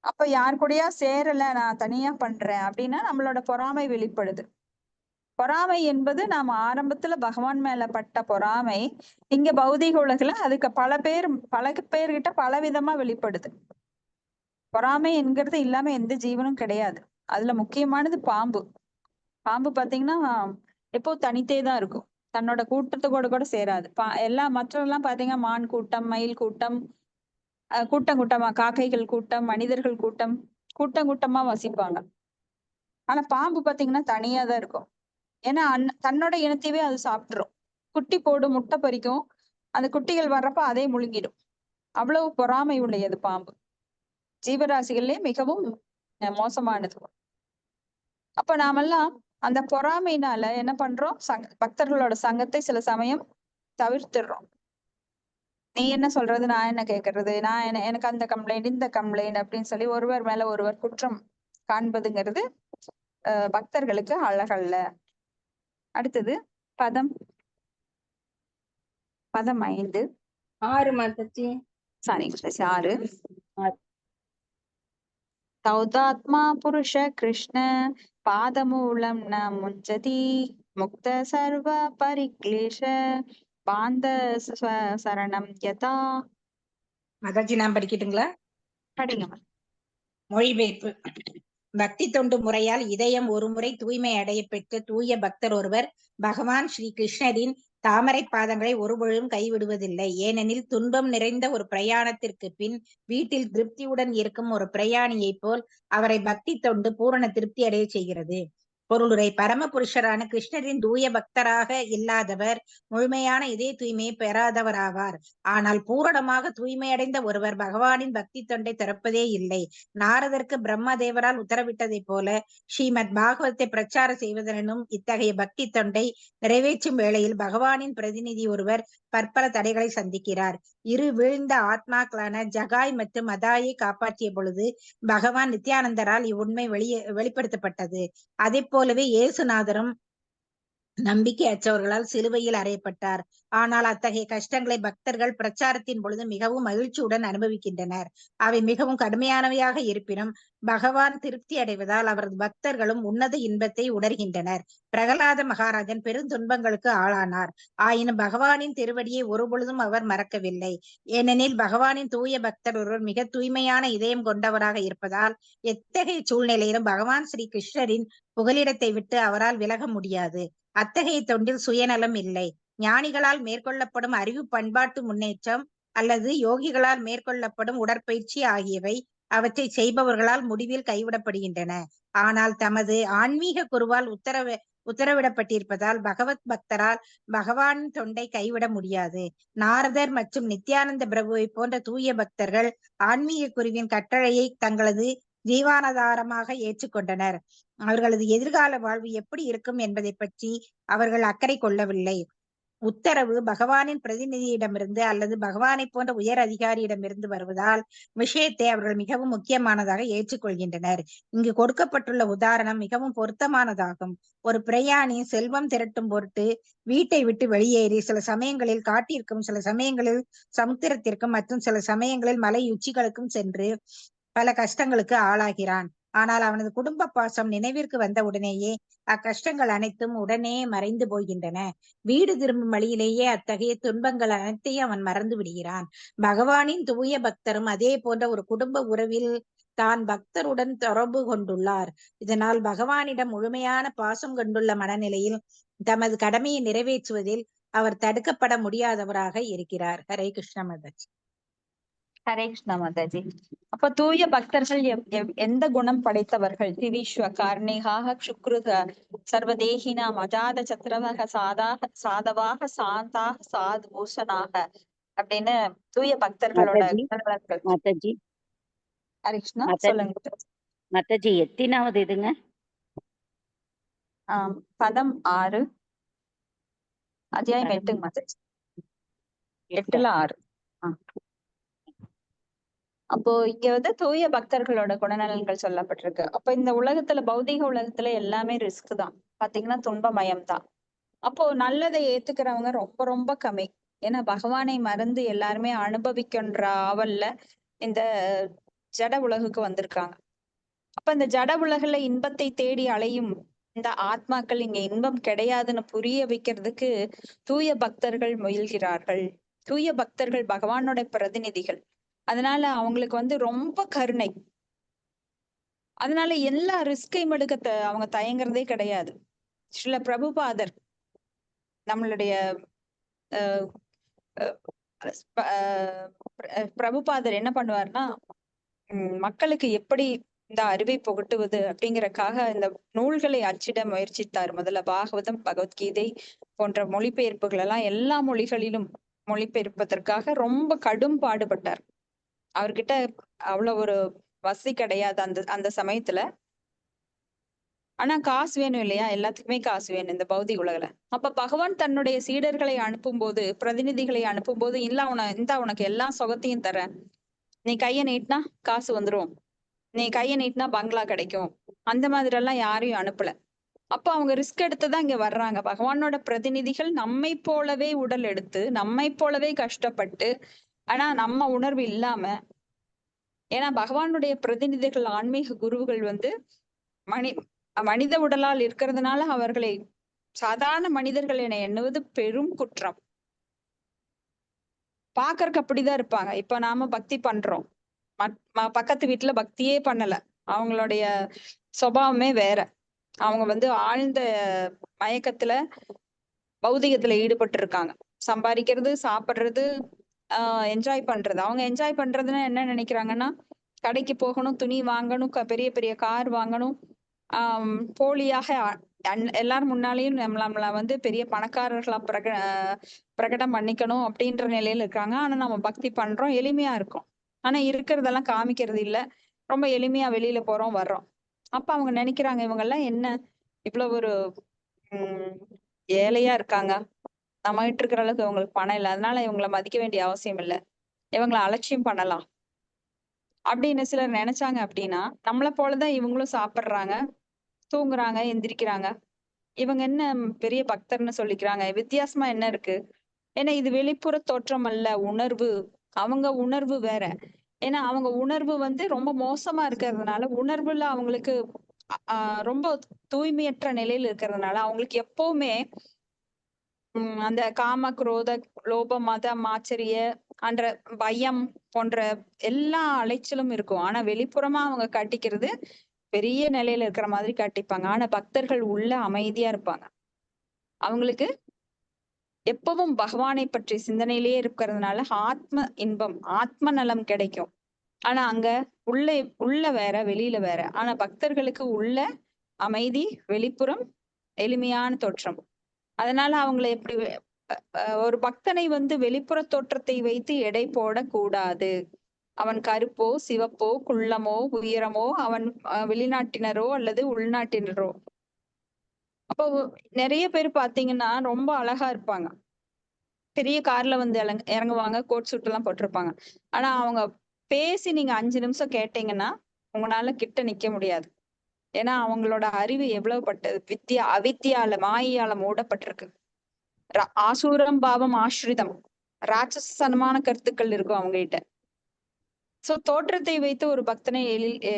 அப்ப யார் கூடயா சேரல, நான் தனியா பண்றேன் அப்படின்னா நம்மளோட பொறாமை வெளிப்படுது. பொறாமை என்பது நாம ஆரம்பத்துல பகவான் மேல பட்ட பொறாமை இங்க பௌதிக உலகுல அதுக்கு பல பேர்கிட்ட பல விதமா வெளிப்படுது. பொறாமை என்கிறது இல்லாம எந்த ஜீவனும் கிடையாது. அதுல முக்கியமானது பாம்பு. பாம்பு பாத்தீங்கன்னா எப்போ தனித்தே தான் இருக்கும், தன்னோட கூட்டத்தோட கூட சேராது. எல்லாம் மற்றெல்லாம் பாத்தீங்கன்னா மான் கூட்டம், மயில் கூட்டம், கூட்டம் கூட்டமா காக்கைகள் கூட்டம், மனிதர்கள் கூட்டம், கூட்டம் கூட்டமா வசிப்பாங்க. ஆனா பாம்பு பாத்தீங்கன்னா தனியா தான் இருக்கும். ஏன்னா தன்னோட இனத்தையே அது சாப்பிட்டுரும். குட்டி போடும், முட்டை பறிக்கும், அந்த குட்டிகள் வர்றப்ப அதே முழுங்கிடும். அவ்வளவு பொறாமை உடையது பாம்பு. ஜீவராசிகள்லயே மிகவும் மோசமானது. அப்ப நாமெல்லாம் அந்த பொறாமையினால என்ன பண்றோம், பக்தர்களோட சங்கத்தை சில சமயம் தவிர்த்துடுறோம். நீ என்ன சொல்றது, நான் என்ன கேட்கறது, எனக்கு அந்த கம்ப்ளைண்ட் இந்த கம்ப்ளைண்ட் அப்படின்னு சொல்லி ஒருவர் மேல ஒருவர் குற்றம் காண்பதுங்கிறது பக்தர்களுக்கு அழகல்ல. அடுத்தது பதம் 5 6 மாதாஜி. சாரி 6. தௌதாத்மா புருஷ கிருஷ்ண பாதமூலம் ந முஞ்சதி முக்த சர்வ பரிக்லேஷ பாந்த சரணம் யதா. மாதாஜி நான் படிக்கட்டுங்களா? படிங்க. மொழிபெயர்ப்பு. பக்தி தொண்டு முறையால் இதயம் ஒரு முறை தூய்மை அடைய பெற்ற தூய பக்தர் ஒருவர் பகவான் ஸ்ரீ கிருஷ்ணரின் தாமரை பாதங்களை ஒருபொழுதும் கைவிடுவதில்லை. ஏனெனில் துன்பம் நிறைந்த ஒரு பிரயாணத்திற்கு பின் வீட்டில் திருப்தியுடன் இருக்கும் ஒரு பிரயாணியை போல் அவரை பக்தி தொண்டு பூரண திருப்தி அடைய செய்கிறது. பொருளுரை. பரமபுருஷரான கிருஷ்ணரின் தூய பக்தராக இல்லாதவர் முழுமையான இதய தூய்மையை பெறாதவராவார். ஆனால் பூரணமாக தூய்மையடைந்த ஒருவர் பகவானின் பக்தி தொண்டை திறப்பதே இல்லை. நாரதற்கு பிரம்மதேவரால் உத்தரவிட்டதை போல ஸ்ரீமத் பாகவத்தை பிரச்சார செய்வதனும் இத்தகைய பக்தி தொண்டை நிறைவேற்றும் வேளையில் பகவானின் பிரதிநிதி ஒருவர் பற்பல தடைகளை சந்திக்கிறார். இரு வீழ்ந்த ஆத்மாக்களான ஜகாய் மற்றும் மதாயை காப்பாற்றிய பொழுது பகவான் நித்யானந்தரால் இவ்வுண்மை வெளிப்படுத்தப்பட்டது. அதே போலவே இயேசுநாதரும் நம்பிக்கை அற்றவர்களால் சிலுவையில் அறையப்பட்டார். ஆனால் அத்தகைய கஷ்டங்களை பக்தர்கள் பிரச்சாரத்தின் பொழுது மிகவும் மகிழ்ச்சியுடன் அனுபவிக்கின்றனர். அவை மிகவும் கடுமையானவையாக இருப்பினும் பகவான் திருப்தி அடைவதால் அவரது பக்தர்களும் உன்னத இன்பத்தை உணர்கின்றனர். பிரகலாத மகாராஜன் பெருந்துன்பங்களுக்கு ஆளானார். ஆயினும் பகவானின் திருவடியை ஒருபொழுதும் அவர் மறக்கவில்லை. ஏனெனில் பகவானின் தூய பக்தர் ஒருவர் மிக தூய்மையான இதயம் கொண்டவராக இருப்பதால் எத்தகைய சூழ்நிலையிலும் பகவான் ஸ்ரீ கிருஷ்ணரின் புகலிடத்தை விட்டு அவரால் விலக முடியாது. அத்தகைய தொண்டில் சுயநலம் இல்லை. ஞானிகளால் மேற்கொள்ளப்படும் அறிவு பண்பாட்டு முன்னேற்றம் அல்லது யோகிகளால் மேற்கொள்ளப்படும் உடற்பயிற்சி ஆகியவை அவற்றை செய்பவர்களால் முடிவில் கைவிடப்படுகின்றன. ஆனால் தமது ஆன்மீக குருவால் உத்தரவிடப்பட்டிருப்பதால் பகவத் பக்தரால் பகவானின் தொண்டை கைவிட முடியாது. நாரதர் மற்றும் நித்யானந்த பிரபுவை போன்ற தூய பக்தர்கள் ஆன்மீக குருவின் கட்டளையை தங்களது ஜீவானதாரமாக ஏற்றுக்கொண்டனர். அவர்களது எதிர்கால வாழ்வு எப்படி இருக்கும் என்பதை பற்றி அவர்கள் அக்கறை கொள்ளவில்லை. உத்தரவு பகவானின் பிரதிநிதியிடமிருந்து அல்லது பகவானை போன்ற உயர் அதிகாரியிடமிருந்து வருவதால் விஷயத்தை அவர்கள் மிகவும் முக்கியமானதாக ஏற்றுக்கொள்கின்றனர். இங்கு கொடுக்கப்பட்டுள்ள உதாரணம் மிகவும் பொருத்தமானதாகும். ஒரு பிரயாணி செல்வம் திரட்டும் பொருட்டு வீட்டை விட்டு வெளியேறி சில சமயங்களில் காட்டிற்கும், சில சமயங்களில் சமுத்திரத்திற்கும் மற்றும் சில சமயங்களில் மலை உச்சிகளுக்கும் சென்று பல கஷ்டங்களுக்கு ஆளாகிறான். ஆனால் அவனது குடும்ப பாசம் நினைவிற்கு வந்த உடனேயே அக்கஷ்டங்கள் அனைத்தும் உடனே மறைந்து போகின்றன. வீடு திரும்பும் வழியிலேயே அத்தகைய துன்பங்கள் அனைத்தையும் அவன் மறந்து விடுகிறான். பகவானின் தூய பக்தரும் அதே போன்ற ஒரு குடும்ப உறவில் தான் பக்தருடன் தொடர்பு கொண்டுள்ளார். இதனால் பகவானிடம் முழுமையான பாசம் கொண்டுள்ள மனநிலையில் தமது கடமையை நிறைவேற்றுவதில் அவர் தடுக்கப்பட முடியாதவராக இருக்கிறார். ஹரே கிருஷ்ண மாதாஜி. ஹரே கிருஷ்ணா மாதாஜி. அப்ப தூய பக்தர்கள் எந்த குணம் படைத்தவர்கள்? திவிஸ்வ கார்ணிகாக சுக்ருக சர்வதேகினா மஜாத சத்ரவக சாதவாக சாந்தாக சாது பூஷனாக அப்படின்னு தூய பக்தர்களோட குணநலன்கள். மாதாஜி ஹரே கிருஷ்ணா, சொல்லுங்க மாதாஜி. எத்தனாவது இதுங்க? பதம் 6, அத்தியாயம் 8 மாதாஜி. 8ல 6. அப்போ இங்க வந்து தூய பக்தர்களோட குணநலன்கள் சொல்லப்பட்டிருக்கு. அப்ப இந்த உலகத்துல, பௌதிக உலகத்துல எல்லாமே ரிஸ்க் தான், பாத்தீங்கன்னா துன்பமயம் தான். அப்போ நல்லதை ஏத்துக்கிறவங்க ரொம்ப ரொம்ப கம்மி. ஏன்னா பகவானை மறந்து எல்லாருமே அனுபவிக்கின்ற ஆவல்ல இந்த ஜட உலகுக்கு வந்திருக்காங்க. அப்ப இந்த ஜட உலகுல இன்பத்தை தேடி அலையும் இந்த ஆத்மாக்கள் இங்க இன்பம் கிடையாதுன்னு புரிய வைக்கிறதுக்கு தூய பக்தர்கள் முயல்கிறார்கள். தூய பக்தர்கள் பகவானோட பிரதிநிதிகள். அதனால அவங்களுக்கு வந்து ரொம்ப கருணை. அதனால எல்லா ரிஸ்கையும் எடுக்க அவங்க தயங்குறதே கிடையாது. ஸ்ரீல பிரபுபாதர் நம்மளுடைய பிரபுபாதர் என்ன பண்ணுவார்னா, மக்களுக்கு எப்படி இந்த அறிவை புகட்டுவது அப்படிங்கறக்காக இந்த நூல்களை அச்சிட முயற்சித்தார். முதல்ல பாகவதம், பகவத்கீதை போன்ற மொழிபெயர்ப்புகள் எல்லாம் எல்லா மொழிகளிலும் மொழிபெயர்ப்பதற்காக ரொம்ப கடும் பாடுபட்டார். அவர்கிட்ட அவ்வளவு ஒரு வசதி கிடையாது அந்த சமயத்துல. ஆனா காசு வேணும் இல்லையா? எல்லாத்துக்குமே காசு வேணும் இந்த பௌதிக உலகில. அப்ப பகவான் தன்னுடைய சீடர்களை அனுப்பும் போது, பிரதிநிதிகளை அனுப்பும் போது, உனக்கு எல்லா சுகத்தையும் தரேன், நீ கைய நீட்டினா காசு வந்துரும், நீ கைய நீட்டினா பங்களா கிடைக்கும், அந்த மாதிரி எல்லாம் யாரையும் அனுப்பல. அப்ப அவங்க ரிஸ்க் எடுத்துதான் இங்க வர்றாங்க. பகவானோட பிரதிநிதிகள் நம்மை போலவே உடல் எடுத்து, நம்மை போலவே கஷ்டப்பட்டு, ஆனா நம்ம உணர்வு இல்லாம, ஏன்னா பகவானுடைய பிரதிநிதிகள் ஆன்மீக குருவுகள் வந்து மனித உடலால் இருக்கிறதுனால அவர்களை சாதாரண மனிதர்கள் என எண்ணுவது பெரும் குற்றம். பாக்கறதுக்கு அப்படிதான் இருப்பாங்க. இப்ப நாம பக்தி பண்றோம், பக்கத்து வீட்டுல பக்தியே பண்ணல, அவங்களுடைய சுபாவமே வேற. அவங்க வந்து ஆழ்ந்த மயக்கத்துல பௌதிகத்துல ஈடுபட்டு இருக்காங்க. சம்பாதிக்கிறது, சாப்பிடுறது, என்ஜாய் பண்றது. அவங்க என்ஜாய் பண்றதுன்னா என்ன நினைக்கிறாங்கன்னா, கடைக்கு போகணும், துணி வாங்கணும், பெரிய பெரிய கார் வாங்கணும், போலியாக எல்லாரும் முன்னாலேயும் நம்மள வந்து பெரிய பணக்காரர்களா பிரகடம் பண்ணிக்கணும் அப்படின்ற நிலையில இருக்காங்க. ஆனா நம்ம பக்தி பண்றோம், எளிமையா இருக்கும். ஆனா இருக்கிறதெல்லாம் காமிக்கிறது இல்ல, ரொம்ப எளிமையா வெளியில போறோம் வர்றோம். அப்ப அவங்க நினைக்கிறாங்க, இவங்க எல்லாம் என்ன இவ்வளவு ஒரு ஏழையா இருக்காங்க, நம்ம கிட்ட இருக்கிற அளவுக்கு இவங்களுக்கு பணம் இல்லை, அதனால இவங்களை மதிக்க வேண்டிய அவசியம் இல்லை, இவங்களை அலட்சியம் பண்ணலாம் அப்படின்னு சிலர் நினைச்சாங்க. அப்படின்னா நம்மளை போலதான் இவங்களும் சாப்பிடுறாங்க, தூங்குறாங்க, எந்திரிக்கிறாங்க. இவங்க என்ன பெரிய பக்தர்னு சொல்லிக்கிறாங்க? வித்தியாசமா என்ன இருக்கு? ஏன்னா இது வெளிப்புற தோற்றம் அல்ல, உணர்வு. அவங்க உணர்வு வேற. ஏன்னா அவங்க உணர்வு வந்து ரொம்ப மோசமா இருக்கிறதுனால, உணர்வுல அவங்களுக்கு ரொம்ப தூய்மையற்ற நிலையில இருக்கிறதுனால அவங்களுக்கு எப்பவுமே அந்த காம, குரோத, லோப, மதம், ஆச்சரிய என்ற பயம் போன்ற எல்லா அலைச்சலும் இருக்கும். ஆனா வெளிப்புறமா அவங்க காட்டிக்கிறது பெரிய நிலையில இருக்கிற மாதிரி காட்டிப்பாங்க. ஆனா பக்தர்கள் உள்ள அமைதியா இருப்பாங்க. அவங்களுக்கு எப்பவும் பகவானை பற்றி சிந்தனையிலேயே இருக்கிறதுனால ஆத்ம இன்பம், ஆத்ம நலம் கிடைக்கும். ஆனா அங்க உள்ள வேற, வெளியில வேற. ஆனா பக்தர்களுக்கு உள்ள அமைதி, வெளிப்புறம் எளிமையான தோற்றம். அதனால அவங்களை எப்படி ஒரு பக்தனை வந்து வெளிப்புற தோற்றத்தை வைத்து எடை போடக்கூடாது. அவன் கருப்போ சிவப்போ குள்ளமோ உயரமோ அவன் வெளிநாட்டினரோ அல்லது உள்நாட்டினரோ. அப்போ நிறைய பேர் பாத்தீங்கன்னா ரொம்ப அழகா இருப்பாங்க, பெரிய கார்ல வந்து இறங்குவாங்க, கோட் சூட் எல்லாம் போட்டிருப்பாங்க. ஆனா அவங்க பேசி நீங்க 5 நிமிஷம் கேட்டீங்கன்னா உங்களால கிட்ட நிக்க முடியாது. ஏன்னா அவங்களோட அறிவு எவ்வளவு பட்டது, அவித்தியால மாயால மூடப்பட்டிருக்கு. ஆசூரம் பாவம் ஆஸ்ரிதம், ராட்சசனமான கருத்துக்கள் இருக்கும் அவங்க கிட்ட. சோ தோற்றத்தை வைத்து ஒரு பக்தனை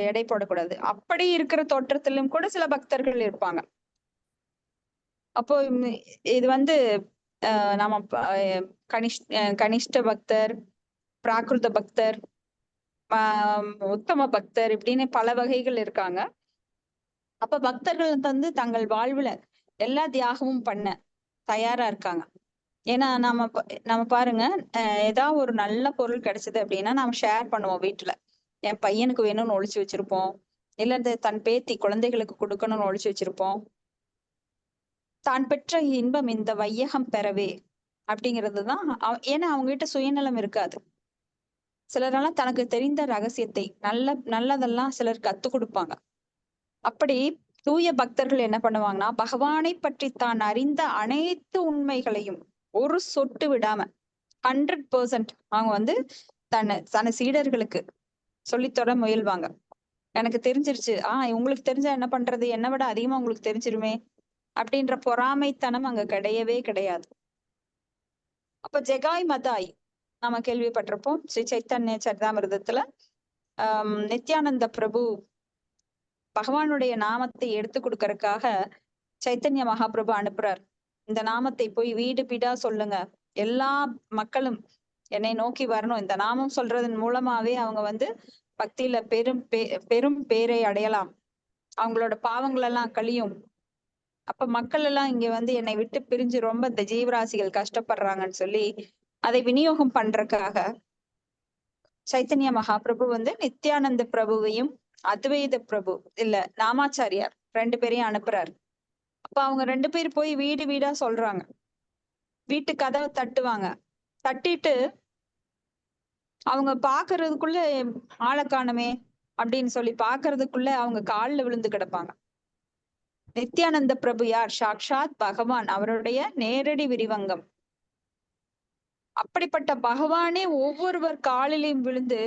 எடை போடக்கூடாது. அப்படி இருக்கிற தோற்றத்திலும் கூட சில பக்தர்கள் இருப்பாங்க. அப்போ இது வந்து நம்ம கனிஷ்ட பக்தர், பிராகிருத பக்தர், உத்தம பக்தர் இப்படின்னு பல வகைகள் இருக்காங்க. அப்ப பக்தர்கள் வந்து தங்கள் வாழ்வுல எல்லா தியாகமும் பண்ண தயாரா இருக்காங்க. ஏன்னா நம்ம பாருங்க, ஏதாவது ஒரு நல்ல பொருள் கிடைச்சது அப்படின்னா நாம ஷேர் பண்ணுவோம் வீட்டுல. என் பையனுக்கு வேணும்னு ஒழிச்சு வச்சிருப்போம், இல்ல தன் பேத்தி குழந்தைகளுக்கு கொடுக்கணும்னு ஒழிச்சு வச்சிருப்போம். தான் பெற்ற இன்பம் இந்த வையகம் பெறவே அப்படிங்கிறதுதான். ஏன்னா அவங்க கிட்ட சுயநலம் இருக்காது. சிலரெல்லாம் தனக்கு தெரிந்த ரகசியத்தை நல்லதெல்லாம் சிலர் கத்து கொடுப்பாங்க. அப்படி தூய பக்தர்கள் என்ன பண்ணுவாங்கன்னா, பகவானை பற்றி தான் அறிந்த அனைத்து உண்மைகளையும் ஒரு சொட்டு விடாம 100% அவங்க வந்து தன்னை சீடர்களுக்கு சொல்லித்தர முயல்வாங்க. எனக்கு தெரிஞ்சிருச்சு, உங்களுக்கு தெரிஞ்சா என்ன பண்றது, என்னை விட அதிகமா உங்களுக்கு தெரிஞ்சிருமே அப்படின்ற பொறாமைத்தனம் அங்க கிடையவே கிடையாது. அப்ப ஜெகாய் மதாய் நாம கேள்விப்பட்டிருப்போம். ஸ்ரீ சைத்தன்ய சரிதாமிர்தத்துல நித்யானந்த பிரபு பகவானுடைய நாமத்தை எடுத்து கொடுக்கறதுக்காக சைத்தன்ய மகாபிரபு அனுப்புறார். இந்த நாமத்தை போய் வீடு வீடா சொல்லுங்க, எல்லா மக்களும் என்னை நோக்கி வரணும். இந்த நாமம் சொல்றதன் மூலமாவே அவங்க வந்து பக்தியில பெரும் பேரை அடையலாம், அவங்களோட பாவங்கள் எல்லாம் கழியும். அப்ப மக்கள் எல்லாம் இங்க வந்து என்னை விட்டு பிரிஞ்சு ரொம்ப இந்த ஜீவராசிகள் கஷ்டப்படுறாங்கன்னு சொல்லி அதை விநியோகம் பண்றதுக்காக சைத்தன்ய மகாபிரபு வந்து நித்யானந்த பிரபுவையும் அத்வைத பிரபு இல்ல நாமாச்சாரியார் 2 பேரையும் அனுப்புறாரு. அப்ப அவங்க 2 பேர் போய் வீடு வீடா சொல்றாங்க. வீட்டு கதவை தட்டுவாங்க. தட்டிட்டு அவங்க பாக்குறதுக்குள்ள ஆளை காணுமே அப்படின்னு சொல்லி பாக்குறதுக்குள்ள அவங்க காலில் விழுந்து கிடப்பாங்க. நித்யானந்த பிரபு யார்? சாக்ஷாத் பகவான், அவருடைய நேரடி விரிவங்கம். அப்படிப்பட்ட பகவானே ஒவ்வொருவர் காலிலையும் விழுந்து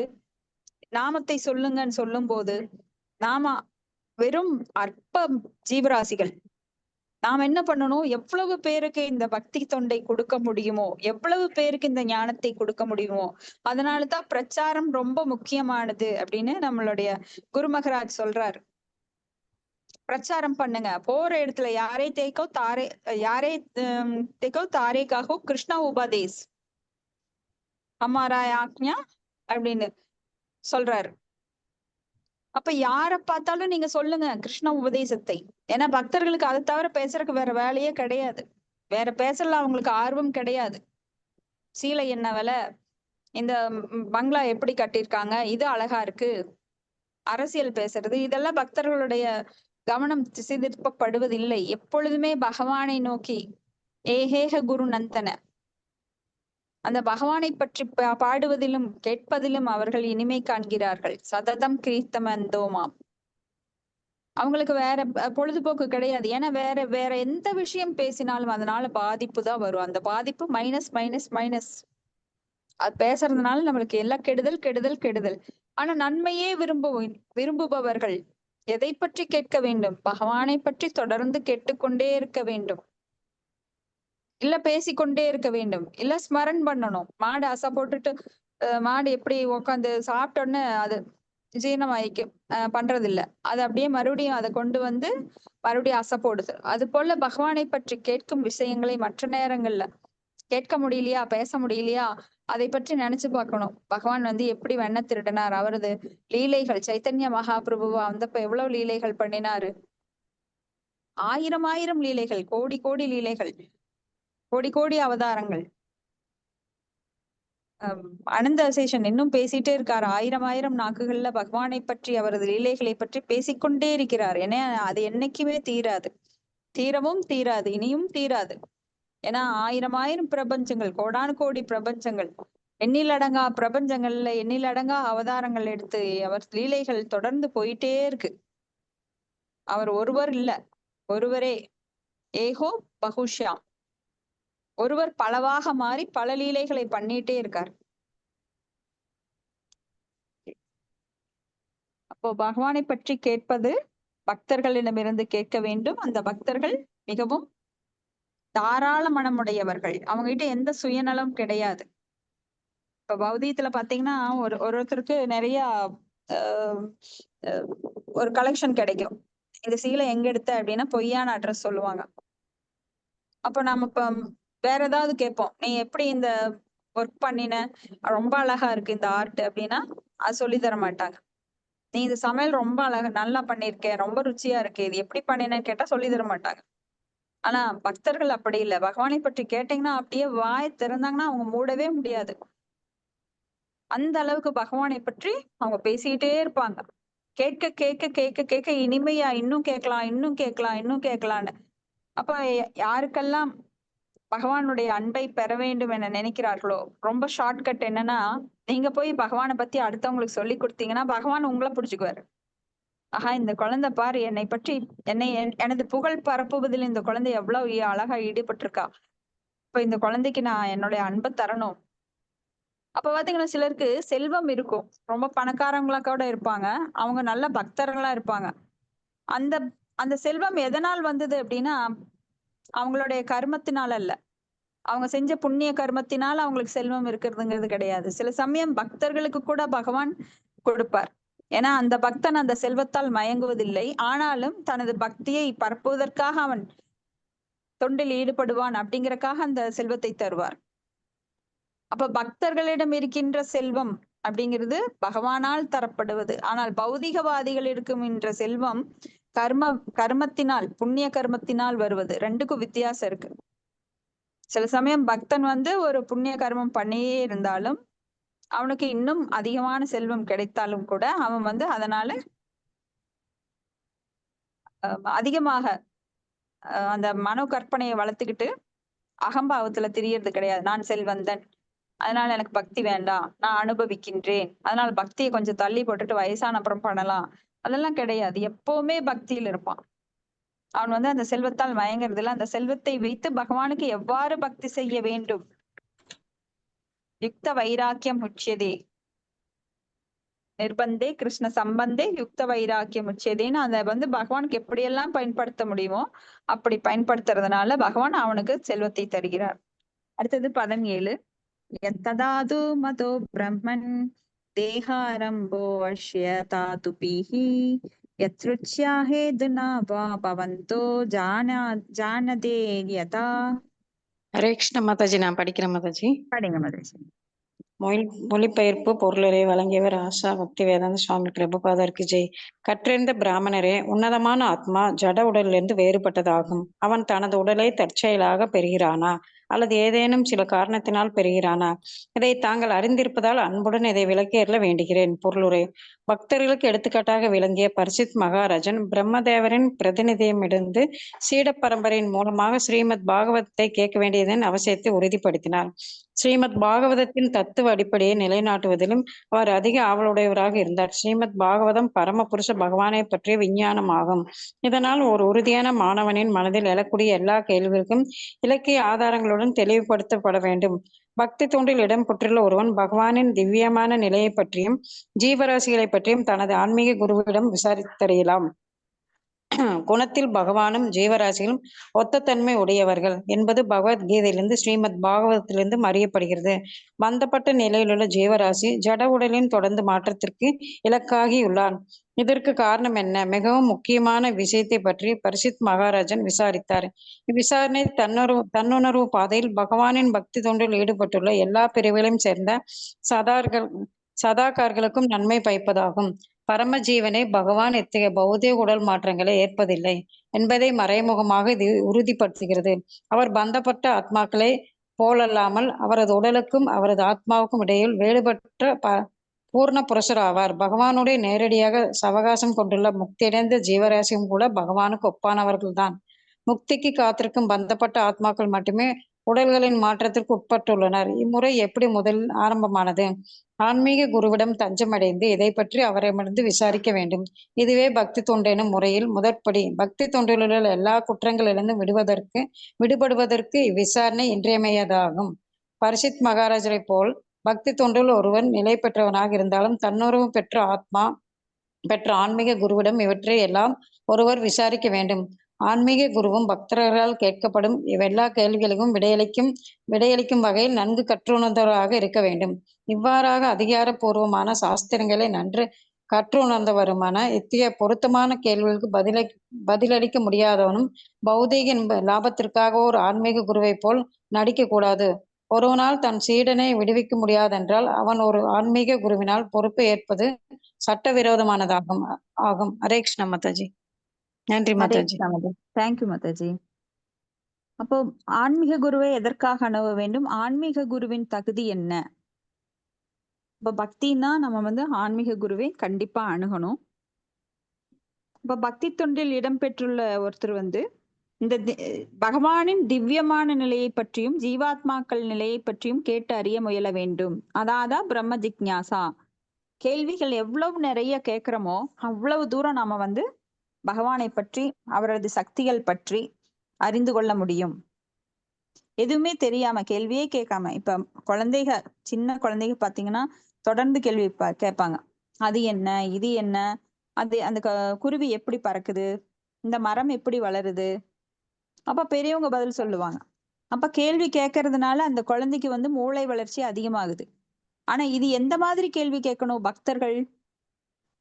நாமத்தை சொல்லுங்கன்னு சொல்லும் போது நாம வெறும் அற்ப ஜீவராசிகள். நாம் என்ன பண்ணணும், எவ்வளவு பேருக்கு இந்த பக்தி தொண்டை கொடுக்க முடியுமோ, எவ்வளவு பேருக்கு இந்த ஞானத்தை கொடுக்க முடியுமோ, அதனாலதான் பிரச்சாரம் ரொம்ப முக்கியமானது அப்படின்னு நம்மளுடைய குரு மகராஜ் சொல்றாரு. பிரச்சாரம் பண்ணுங்க, போற இடத்துல யாரே தேக்கோ தாரேக்காகோ கிருஷ்ணா உபதேஸ் அம்மாரா ஆக்ஞா அப்படின்னு சொல்றாரு. அப்ப யார பார்த்தாலும் நீங்க சொல்லுங்க கிருஷ்ண உபதேசத்தை. ஏன்னா பக்தர்களுக்கு அதை தவிர பேசுறதுக்கு வேற வேலையே கிடையாது, வேற பேசல அவங்களுக்கு ஆர்வம் கிடையாது. சீலை என்ன விலை, இந்த பங்களா எப்படி கட்டியிருக்காங்க, இது அழகா இருக்கு, அரசியல் பேசுறது, இதெல்லாம் பக்தர்களுடைய கவனம் திசை திருப்பப்படுவதில்லை. எப்பொழுதுமே பகவானை நோக்கி ஏகேக குரு நந்தன, அந்த பகவானை பற்றி பாடுவதிலும் கேட்பதிலும் அவர்கள் இனிமை காண்கிறார்கள். சததம் கீர்த்தமந்தோமாம். அவங்களுக்கு வேற பொழுதுபோக்கு கிடையாது. ஏன்னா வேற எந்த விஷயம் பேசினாலும் அதனால பாதிப்பு தான் வரும். அந்த பாதிப்பு மைனஸ். அது பேசுறதுனால நம்மளுக்கு எல்லாம் கெடுதல். ஆனா நன்மையே விரும்புபவர்கள் எதை பற்றி கேட்க வேண்டும்? பகவானை பற்றி தொடர்ந்து கேட்டுக்கொண்டே இருக்க வேண்டும், இல்ல பேசிக்கொண்டே இருக்க வேண்டும், இல்ல ஸ்மரன் பண்ணணும். மாடு அசை போட்டுட்டு மாடு எப்படி உட்காந்து சாப்பிட்டோன்னு அது ஜீரணமாயிக்கு பண்றது இல்ல, அது அப்படியே மறுபடியும் அதை கொண்டு வந்து மறுபடியும் அசை போடுது. அது போல பகவானை பற்றி கேட்கும் விஷயங்களை மற்ற நேரங்கள்ல கேட்க முடியலையா, பேச முடியலையா, அதை பற்றி நினைச்சு பார்க்கணும். பகவான் வந்து எப்படி வெண்ண திருடினார், அவரது லீலைகள், சைத்தன்ய மகாபிரபுவா வந்தப்ப எவ்வளவு லீலைகள் பண்ணினாரு, ஆயிரம் லீலைகள், கோடி லீலைகள், கோடி அவதாரங்கள். அனந்தசேஷன் இன்னும் பேசிட்டே இருக்காரு. ஆயிரம் நாக்குகள்ல பகவானை பற்றி அவரது லீலைகளை பற்றி பேசிக்கொண்டே இருக்கிறார். ஏன்னா அது என்னைக்குமே தீராது. தீரவும் தீராது, இனியும் தீராது. ஏன்னா 1000 பிரபஞ்சங்கள், கோடானு கோடி பிரபஞ்சங்கள், எண்ணிலடங்கா பிரபஞ்சங்கள்ல எண்ணிலடங்கா அவதாரங்கள் எடுத்து அவர் லீலைகள் தொடர்ந்து போயிட்டே இருக்கு. அவர் ஒருவர் இல்ல, ஒருவரே. ஏகோ பகுஷ்யாம், ஒருவர் பலவாக மாறி பல லீலைகளை பண்ணிட்டே இருக்கார். அப்போ பகவானை பற்றி கேட்பது பக்தர்களிடமிருந்து கேட்க வேண்டும். அந்த பக்தர்கள் மிகவும் தாராள மனமுடையவர்கள், அவங்க கிட்ட எந்த சுயநலம் கிடையாது. இப்ப பௌதீகத்துல பாத்தீங்கன்னா ஒருத்தருக்கு நிறைய ஒரு கலெக்ஷன் கிடைக்கும். இந்த சீலை எங்க எடுத்த அப்படின்னா பொய்யான அட்ரஸ் சொல்லுவாங்க. அப்ப நம்ம இப்ப வேற ஏதாவது கேட்போம், நீ எப்படி இந்த ஒர்க் பண்ணின, ரொம்ப அழகா இருக்கு இந்த ஆர்ட் அப்படின்னா அது சொல்லி தர மாட்டாங்க. நீ இந்த சமையல் ரொம்ப அழகா நல்லா பண்ணிருக்க, ரொம்ப ருச்சியா இருக்கு, இது எப்படி பண்ணினேன்னு கேட்டா சொல்லி தர மாட்டாங்க. ஆனா பக்தர்கள் அப்படி இல்லை. பகவானை பற்றி கேட்டீங்கன்னா அப்படியே வாய் திறந்தாங்கன்னா அவங்க மூடவே முடியாது. அந்த அளவுக்கு பகவானை பற்றி அவங்க பேசிக்கிட்டே இருப்பாங்க. கேட்க கேட்க கேட்க கேட்க இனிமையா இன்னும் கேட்கலாம், இன்னும் கேட்கலாம், இன்னும் கேட்கலான்னு. அப்ப யாருக்கெல்லாம் பகவானுடைய அன்பை பெற வேண்டும் என நினைக்கிறார்களோ, ரொம்ப ஷார்ட்கட் என்னன்னா, நீங்க போய் பகவானை பத்தி அடுத்தவங்களுக்கு சொல்லி கொடுத்தீங்கன்னா பகவான் உங்களை புடிச்சுக்குவாரு. ஆஹா, இந்த குழந்தை பாரு, என்னை பற்றி எனது புகழ் பரப்புவதில் இந்த குழந்தை எவ்வளவு அழகா ஈடுபட்டிருக்கா. இப்ப இந்த குழந்தைக்கு நான் என்னுடைய அன்பை தரணும். அப்ப பாத்தீங்கன்னா சிலருக்கு செல்வம் இருக்கும், ரொம்ப பணக்காரங்களா கூட இருப்பாங்க, அவங்க நல்ல பக்தர்களா இருப்பாங்க. அந்த அந்த செல்வம் எதனால் வந்தது அப்படின்னா அவங்களுடைய கர்மத்தினால அல்ல, அவங்க செஞ்ச புண்ணிய கர்மத்தினால் அவங்களுக்கு செல்வம் இருக்கிறதுங்கிறது கிடையாது. சில சமயம் பக்தர்களுக்கு கூட பகவான் கொடுப்பார். ஏன்னா அந்த பக்தன் அந்த செல்வத்தால் மயங்குவதில்லை, ஆனாலும் தனது பக்தியை பரப்புவதற்காக அவன் தொண்டில் ஈடுபடுவான் அப்படிங்கறக்காக அந்த செல்வத்தை தருவார். அப்ப பக்தர்களிடம் இருக்கின்ற செல்வம் அப்படிங்கிறது பகவானால் தரப்படுவது. ஆனால் பௌதிகவாதிகள் இருக்கின்ற செல்வம் கர்மத்தினால், புண்ணிய கர்மத்தினால் வருவது. ரெண்டுக்கும் வித்தியாசம் இருக்கு. சில சமயம் பக்தன் ஒரு புண்ணிய கர்மம் பண்ணியே இருந்தாலும் அவனுக்கு இன்னும் அதிகமான செல்வம் கிடைத்தாலும் கூட அவன் அதனால அதிகமாக அந்த மனோ கற்பனையை வளர்த்துக்கிட்டு அகம்பாவத்துல தெரியறது கிடையாது. நான் செல்வந்தன், அதனால எனக்கு பக்தி வேண்டாம், நான் அனுபவிக்கின்றேன், அதனால பக்தியை கொஞ்சம் தள்ளி போட்டுட்டு வயசான அப்புறம் பண்ணலாம், அதெல்லாம் கிடையாது. எப்பவுமே பக்தியில் இருப்பான். அவன் அந்த செல்வத்தால் மயங்கிறது இல்லை. அந்த செல்வத்தை வைத்து பகவானுக்கு எவ்வாறு பக்தி செய்ய வேண்டும், யுக்த வைராக்கியம் உச்சியதே நிர்பந்தே கிருஷ்ண சம்பந்தே யுக்த வைராக்கியம் உச்சியதேன்னு அந்த பகவானுக்கு எப்படியெல்லாம் பயன்படுத்த முடியுமோ அப்படி பயன்படுத்துறதுனால பகவான் அவனுக்கு செல்வத்தை தருகிறார். அடுத்தது 17. யத்ததாது மதோ பிரம்மன் தேகாரம்போ அஷ்ய தாதுபிஹி யத்ருச்யாஹேதுனா வா பவந்தோ ஜானதே யதா. ஹரே கிருஷ்ண மாதாஜி, நான் படிக்கிறேன் மாதாஜி. படிங்க மாதாஜி. மொழிபெயர்ப்பு பொருளுரை வழங்கியவர் ஆஷா பக்தி வேதாந்த சுவாமி பிரபுபாதருக்கு ஜெய். கற்றறிந்த பிராமணரே, உன்னதமான ஆத்மா ஜட உடலிலிருந்து வேறுபட்டதாகும். அவன் தனது உடலை தற்செயலாக பெறுகிறானா அல்லது ஏதேனும் சில காரணத்தினால் பெறுகிறானா? இதை தாங்கள் அறிந்திருப்பதால் அன்புடன் இதை விளக்கியருள வேண்டுகிறேன். பொருளுரை. பக்தர்களுக்கு எடுத்துக்காட்டாக விளங்கிய பரிசித் மகாராஜன் பிரம்மதேவரின் பிரதிநிதியமிருந்து சீட பரம்பரையின் மூலமாக ஸ்ரீமத் பாகவதத்தை கேட்க வேண்டியதன் அவசியத்தை உறுதிப்படுத்தினார். ஸ்ரீமத் பாகவதத்தின் தத்துவ அடிப்படையை நிலைநாட்டுவதிலும் அவர் அதிக ஆவலுடையவராக இருந்தார். ஸ்ரீமத் பாகவதம் பரமபுருஷ பகவானை பற்றிய விஞ்ஞானம் ஆகும். இதனால் ஒரு உறுதியான மாணவனின் மனதில் எழக்கூடிய எல்லா கேள்விகளுக்கும் இலக்கிய ஆதாரங்களுடன் தெளிவுபடுத்தப்பட வேண்டும். பக்தி தொண்டில் இடம் பெற்றுள்ள ஒருவன் பகவானின் திவ்யமான நிலையை பற்றியும் ஜீவராசிகளை பற்றியும் தனது ஆன்மீக குருவிடம் விசாரித்தறியலாம். குணத்தில் பகவானும் ஜீவராசிகளும் ஒத்த தன்மை உடையவர்கள் என்பது பகவத்கீதையிலிருந்து ஸ்ரீமத் பாகவதத்திலிருந்து அறியப்படுகிறது. பந்தப்பட்ட நிலையிலுள்ள ஜீவராசி ஜட உடலின் தொடர்ந்து மாற்றத்திற்கு இலக்காகியுள்ளான். இதற்கு காரணம் என்ன? மிகவும் முக்கியமான விஷயத்தை பற்றி பரிசித் மகாராஜன் விசாரித்தார். இவ்விசாரணை தன்னுணர்வு பாதையில் பகவானின் பக்தி தொண்டில் ஈடுபட்டுள்ள எல்லா பிரிவுகளையும் சேர்ந்த சதாகார்களுக்கும் நன்மை பயப்பதாகும். பரம ஜீவனை பகவான் இத்தகைய பௌதிக உடல் மாற்றங்களை ஏற்பதில்லை என்பதை மறைமுகமாக இது உறுதிப்படுத்துகிறது. அவர் பந்தப்பட்ட ஆத்மாக்களை போலல்லாமல் அவரது உடலுக்கும் அவரது ஆத்மாவுக்கும் இடையில் வேறுபட்ட பூர்ண புருஷர் ஆவார். பகவானுடைய நேரடியாக சவகாசம் கொண்டுள்ள முக்தியடைந்த ஜீவராசியும் கூட பகவானுக்கு ஒப்பானவர்கள்தான். முக்திக்கு காத்திருக்கும் பந்தப்பட்ட ஆத்மாக்கள் மட்டுமே உடல்களின் மாற்றத்திற்கு உட்பட்டுள்ளனர். இம்முறை எப்படி முதலில் ஆரம்பமானது? ஆன்மீக குருவிடம் தஞ்சமடைந்து இதை பற்றி அவரிடமிருந்து விசாரிக்க வேண்டும். இதுவே பக்தி தொண்டு எனும் முறையில் முதற்படி. பக்தி தொண்டிலுள்ள எல்லா குற்றங்களிலிருந்து விடுபடுவதற்கு இவ்விசாரணை இன்றியமையாததாகும். பரிசித் மகாராஜரை போல் பக்தி தொண்டில் ஒருவன் நிலை பெற்றவனாக இருந்தாலும் தன்னுறவு பெற்ற ஆன்மீக குருவிடம் இவற்றை எல்லாம் ஒருவர் விசாரிக்க வேண்டும். ஆன்மீக குருவும் பக்தர்களால் கேட்கப்படும் இவ்வெல்லா கேள்விகளுக்கும் விடையளிக்கும் வகையில் நன்கு கற்றுணர்ந்தவராக இருக்க வேண்டும். இவ்வாறாக அதிகாரபூர்வமான சாஸ்திரங்களை நன்று கற்றுணர்ந்தவருமான இத்தகைய பொருத்தமான கேள்விகளுக்கு பதிலளிக்க முடியாதவனும் பௌதீக லாபத்திற்காக ஒரு ஆன்மீக குருவை போல் நடிக்க கூடாது. ஒருவனால் தன் சீடனை விடுவிக்க முடியாதென்றால் அவன் ஒரு ஆன்மீக குருவினால் பொறுப்பை ஏற்பது சட்டவிரோதமானதாகும் ஆகும். ஹரே கிருஷ்ணா மாதாஜி. நன்றி ஹரே மாதாஜி. கிருஷ்ணா மாதாஜி. தேங்க்யூ மாதாஜி. அப்போ ஆன்மீக குருவை எதற்காக அணுக வேண்டும்? ஆன்மீக குருவின் தகுதி என்ன? இப்ப பக்தின்னா நம்ம வந்து ஆன்மீக குருவை கண்டிப்பா அணுகணும். இப்ப பக்தி தொண்டில் இடம்பெற்றுள்ள ஒருத்தர் வந்து இந்த பகவானின் திவ்யமான நிலையை பற்றியும் ஜீவாத்மாக்கள் நிலையை பற்றியும் கேட்டு அறிய முயல வேண்டும். அதான் பிரம்ம ஜிக்ஞாசா. கேள்விகள் எவ்வளவு நிறைய கேட்கிறோமோ அவ்வளவு தூரம் நாம வந்து பகவானை பற்றி அவரது சக்திகள் பற்றி அறிந்து கொள்ள முடியும். எதுவுமே தெரியாம கேள்வியே கேட்காம, இப்ப சின்ன குழந்தைங்க பாத்தீங்கன்னா தொடர்ந்து கேள்வி கேட்பாங்க. அது என்ன, இது என்ன, அந்த குருவி எப்படி பறக்குது, இந்த மரம் எப்படி வளருது, அப்ப பெரியவங்க பதில் சொல்லுவாங்க. அப்ப கேள்வி கேட்கறதுனால அந்த குழந்தைக்கு வந்து மூளை வளர்ச்சி அதிகமாகுது. ஆனா இது எந்த மாதிரி கேள்வி கேட்கணும்? பக்தர்கள்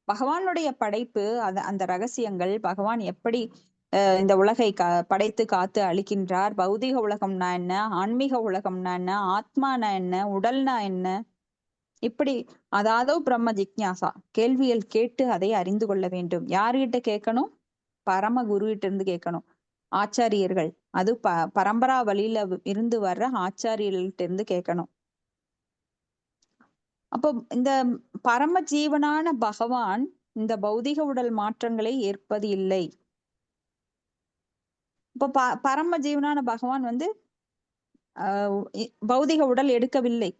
பகவானுடைய படைப்பு, அந்த ரகசியங்கள், பகவான் எப்படி இந்த உலகை படைத்து காத்து அழிக்கின்றார், பௌதிக உலகம்னா என்ன, ஆன்மீக உலகம்னா என்ன, ஆத்மானா என்ன, உடல்னா என்ன, இப்படி அதாவது பிரம்ம ஜிக்ஞாசா கேள்விகள் கேட்டு அதை அறிந்து கொள்ள வேண்டும். யார்கிட்ட கேட்கணும்? பரம குரு கிட்ட இருந்து கேட்கணும். ஆச்சாரியர்கள், அது பரம்பரா வழியில இருந்து வர்ற ஆச்சாரியர்கள்ட்ட இருந்து கேட்கணும். அப்போ இந்த பரம ஜீவனான பகவான் இந்த பௌதிக உடல் மாற்றங்களை ஏற்பது இல்லை. இப்போ பரம ஜீவனான பகவான் வந்து பௌதிக உடல் எடுக்கவில்லை.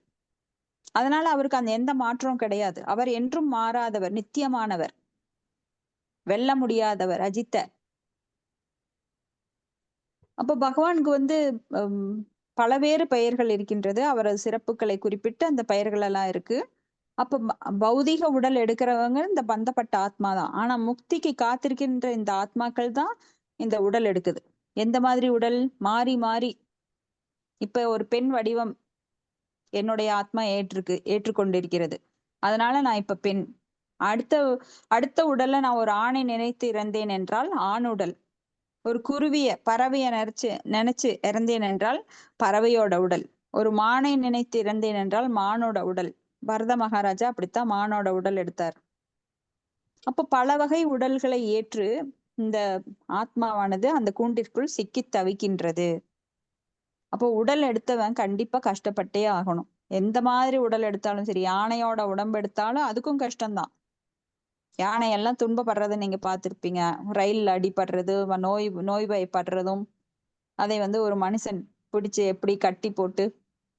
அதனால அவருக்கு அந்த எந்த மாற்றமும் கிடையாது. அவர் என்றும் மாறாதவர், நித்தியமானவர், வெல்ல முடியாதவர், அஜித்த. அப்போ பகவானுக்கு வந்து பலவேறு பெயர்கள் இருக்கின்றது. அவரது சிறப்புகளை குறிப்பிட்டு அந்த பெயர்கள் எல்லாம் இருக்கு. அப்ப பௌதிக உடல் எடுக்கிறவங்க இந்த பந்தப்பட்ட ஆத்மா தான். ஆனா முக்திக்கு காத்திருக்கின்ற இந்த ஆத்மாக்கள் தான் இந்த உடல் எடுக்குது. எந்த மாதிரி உடல்? மாறி மாறி. இப்ப ஒரு பெண் வடிவம் என்னுடைய ஆத்மா ஏற்றுக்கொண்டிருக்கிறது. அதனால நான் இப்ப பெண். அடுத்த உடல்ல நான் ஒரு ஆணை நினைத்து இறந்தேன் என்றால் ஆண் உடல். ஒரு பறவைய நினைச்சு இறந்தேன் என்றால் பறவையோட உடல். ஒரு மானை நினைத்து இறந்தேன் என்றால் மானோட உடல். பரத மகாராஜா அப்படித்தான் மானோட உடல் எடுத்தார். அப்போ பல வகை உடல்களை ஏற்று இந்த ஆத்மாவானது அந்த கூண்டிற்குள் சிக்கி தவிக்கின்றது. அப்போ உடல் எடுத்தவன் கண்டிப்பா கஷ்டப்பட்டே ஆகணும். எந்த மாதிரி உடல் எடுத்தாலும் சரி, யானையோட உடம்பு எடுத்தாலும் அதுக்கும் கஷ்டம்தான். யானையெல்லாம் துன்பப்படுறதை நீங்க பார்த்திருப்பீங்க. ரயில்ல அடிபடுறது, நோய்வாய்ப்படுறதும், அதை வந்து ஒரு மனுஷன் பிடிச்சு எப்படி கட்டி போட்டு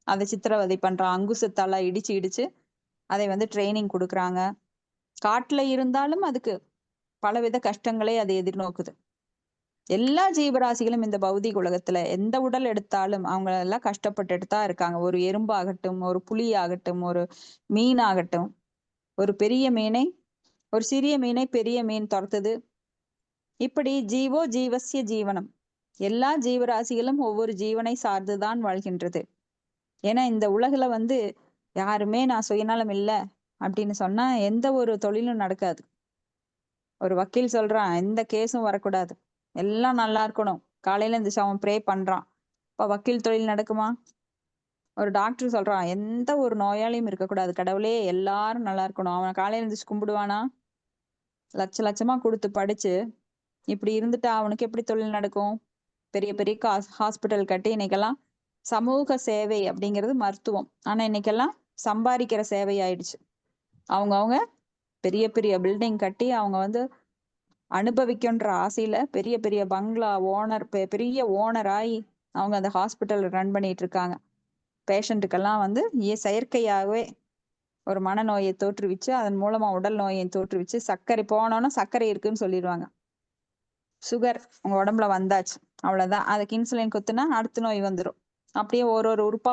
அதை சித்திரவதை பண்றான். அங்குசத்தால இடிச்சு அதை வந்து ட்ரைனிங் கொடுக்குறாங்க. காட்டுல இருந்தாலும் அதுக்கு பலவித கஷ்டங்களை அது எதிர்நோக்குது. எல்லா ஜீவராசிகளும் இந்த பௌதிக உலகத்துல எந்த உடல் எடுத்தாலும் அவங்க எல்லாம் கஷ்டப்பட்டுட்டு தான் இருக்காங்க. ஒரு எறும்பு ஆகட்டும், ஒரு புலி ஆகட்டும், ஒரு மீன் ஆகட்டும். ஒரு சிறிய மீனை பெரிய மீன் துரத்துது. இப்படி ஜீவசிய ஜீவனம். எல்லா ஜீவராசிகளும் ஒவ்வொரு ஜீவனை சார்ந்துதான் வாழ்கின்றது. ஏன்னா இந்த உலகுல வந்து யாருமே நான் சுயநலம் இல்லை அப்படின்னு சொன்னா எந்த ஒரு தொழிலும் நடக்காது. ஒரு வக்கீல் சொல்றான் எந்த கேஸும் வரக்கூடாது, எல்லாம் நல்லா இருக்கணும், காலையில இந்த அவன் ப்ரே பண்றான், இப்ப வக்கீல் தொழில் நடக்குமா? ஒரு டாக்டர் சொல்றான் எந்த ஒரு நோயாளியும் இருக்கக்கூடாது, கடவுளே எல்லாரும் நல்லா இருக்கணும், அவன் காலையில எழுந்திரிச்சு கும்பிடுவானா? லட்சமா கொடுத்து படிச்சு இப்படி இருந்துட்டா அவனுக்கு எப்படி தொழில் நடக்கும்? பெரிய பெரிய ஹாஸ்பிட்டல் கட்டி இன்னைக்கெல்லாம் சமூக சேவை அப்படிங்கிறது மருத்துவம். ஆனா இன்னைக்கெல்லாம் சம்பாதிக்கிற சேவை ஆயிடுச்சு. அவங்க பெரிய பெரிய பில்டிங் கட்டி அவங்க வந்து அனுபவிக்கின்ற ஆசையில பெரிய பெரிய பங்களா ஓனர், பெரிய ஓனர் ஆகி அவங்க அந்த ஹாஸ்பிட்டல் ரன் பண்ணிட்டு இருக்காங்க. பேஷண்ட்டுக்கெல்லாம் வந்து செயற்கையாகவே ஒரு மனநோயை தோற்றுவிச்சு அதன் மூலமா உடல் நோயை தோற்றுவிச்சு சர்க்கரை போனோன்னா சர்க்கரை இருக்குன்னு சொல்லிடுவாங்க. சுகர் உங்க உடம்புல வந்தாச்சு அவ்வளவுதான். அதுக்கு இன்சுலின் குத்துனா அடுத்த நோய் வந்துடும். அப்படியே ஒரு ஒரு உறுப்பா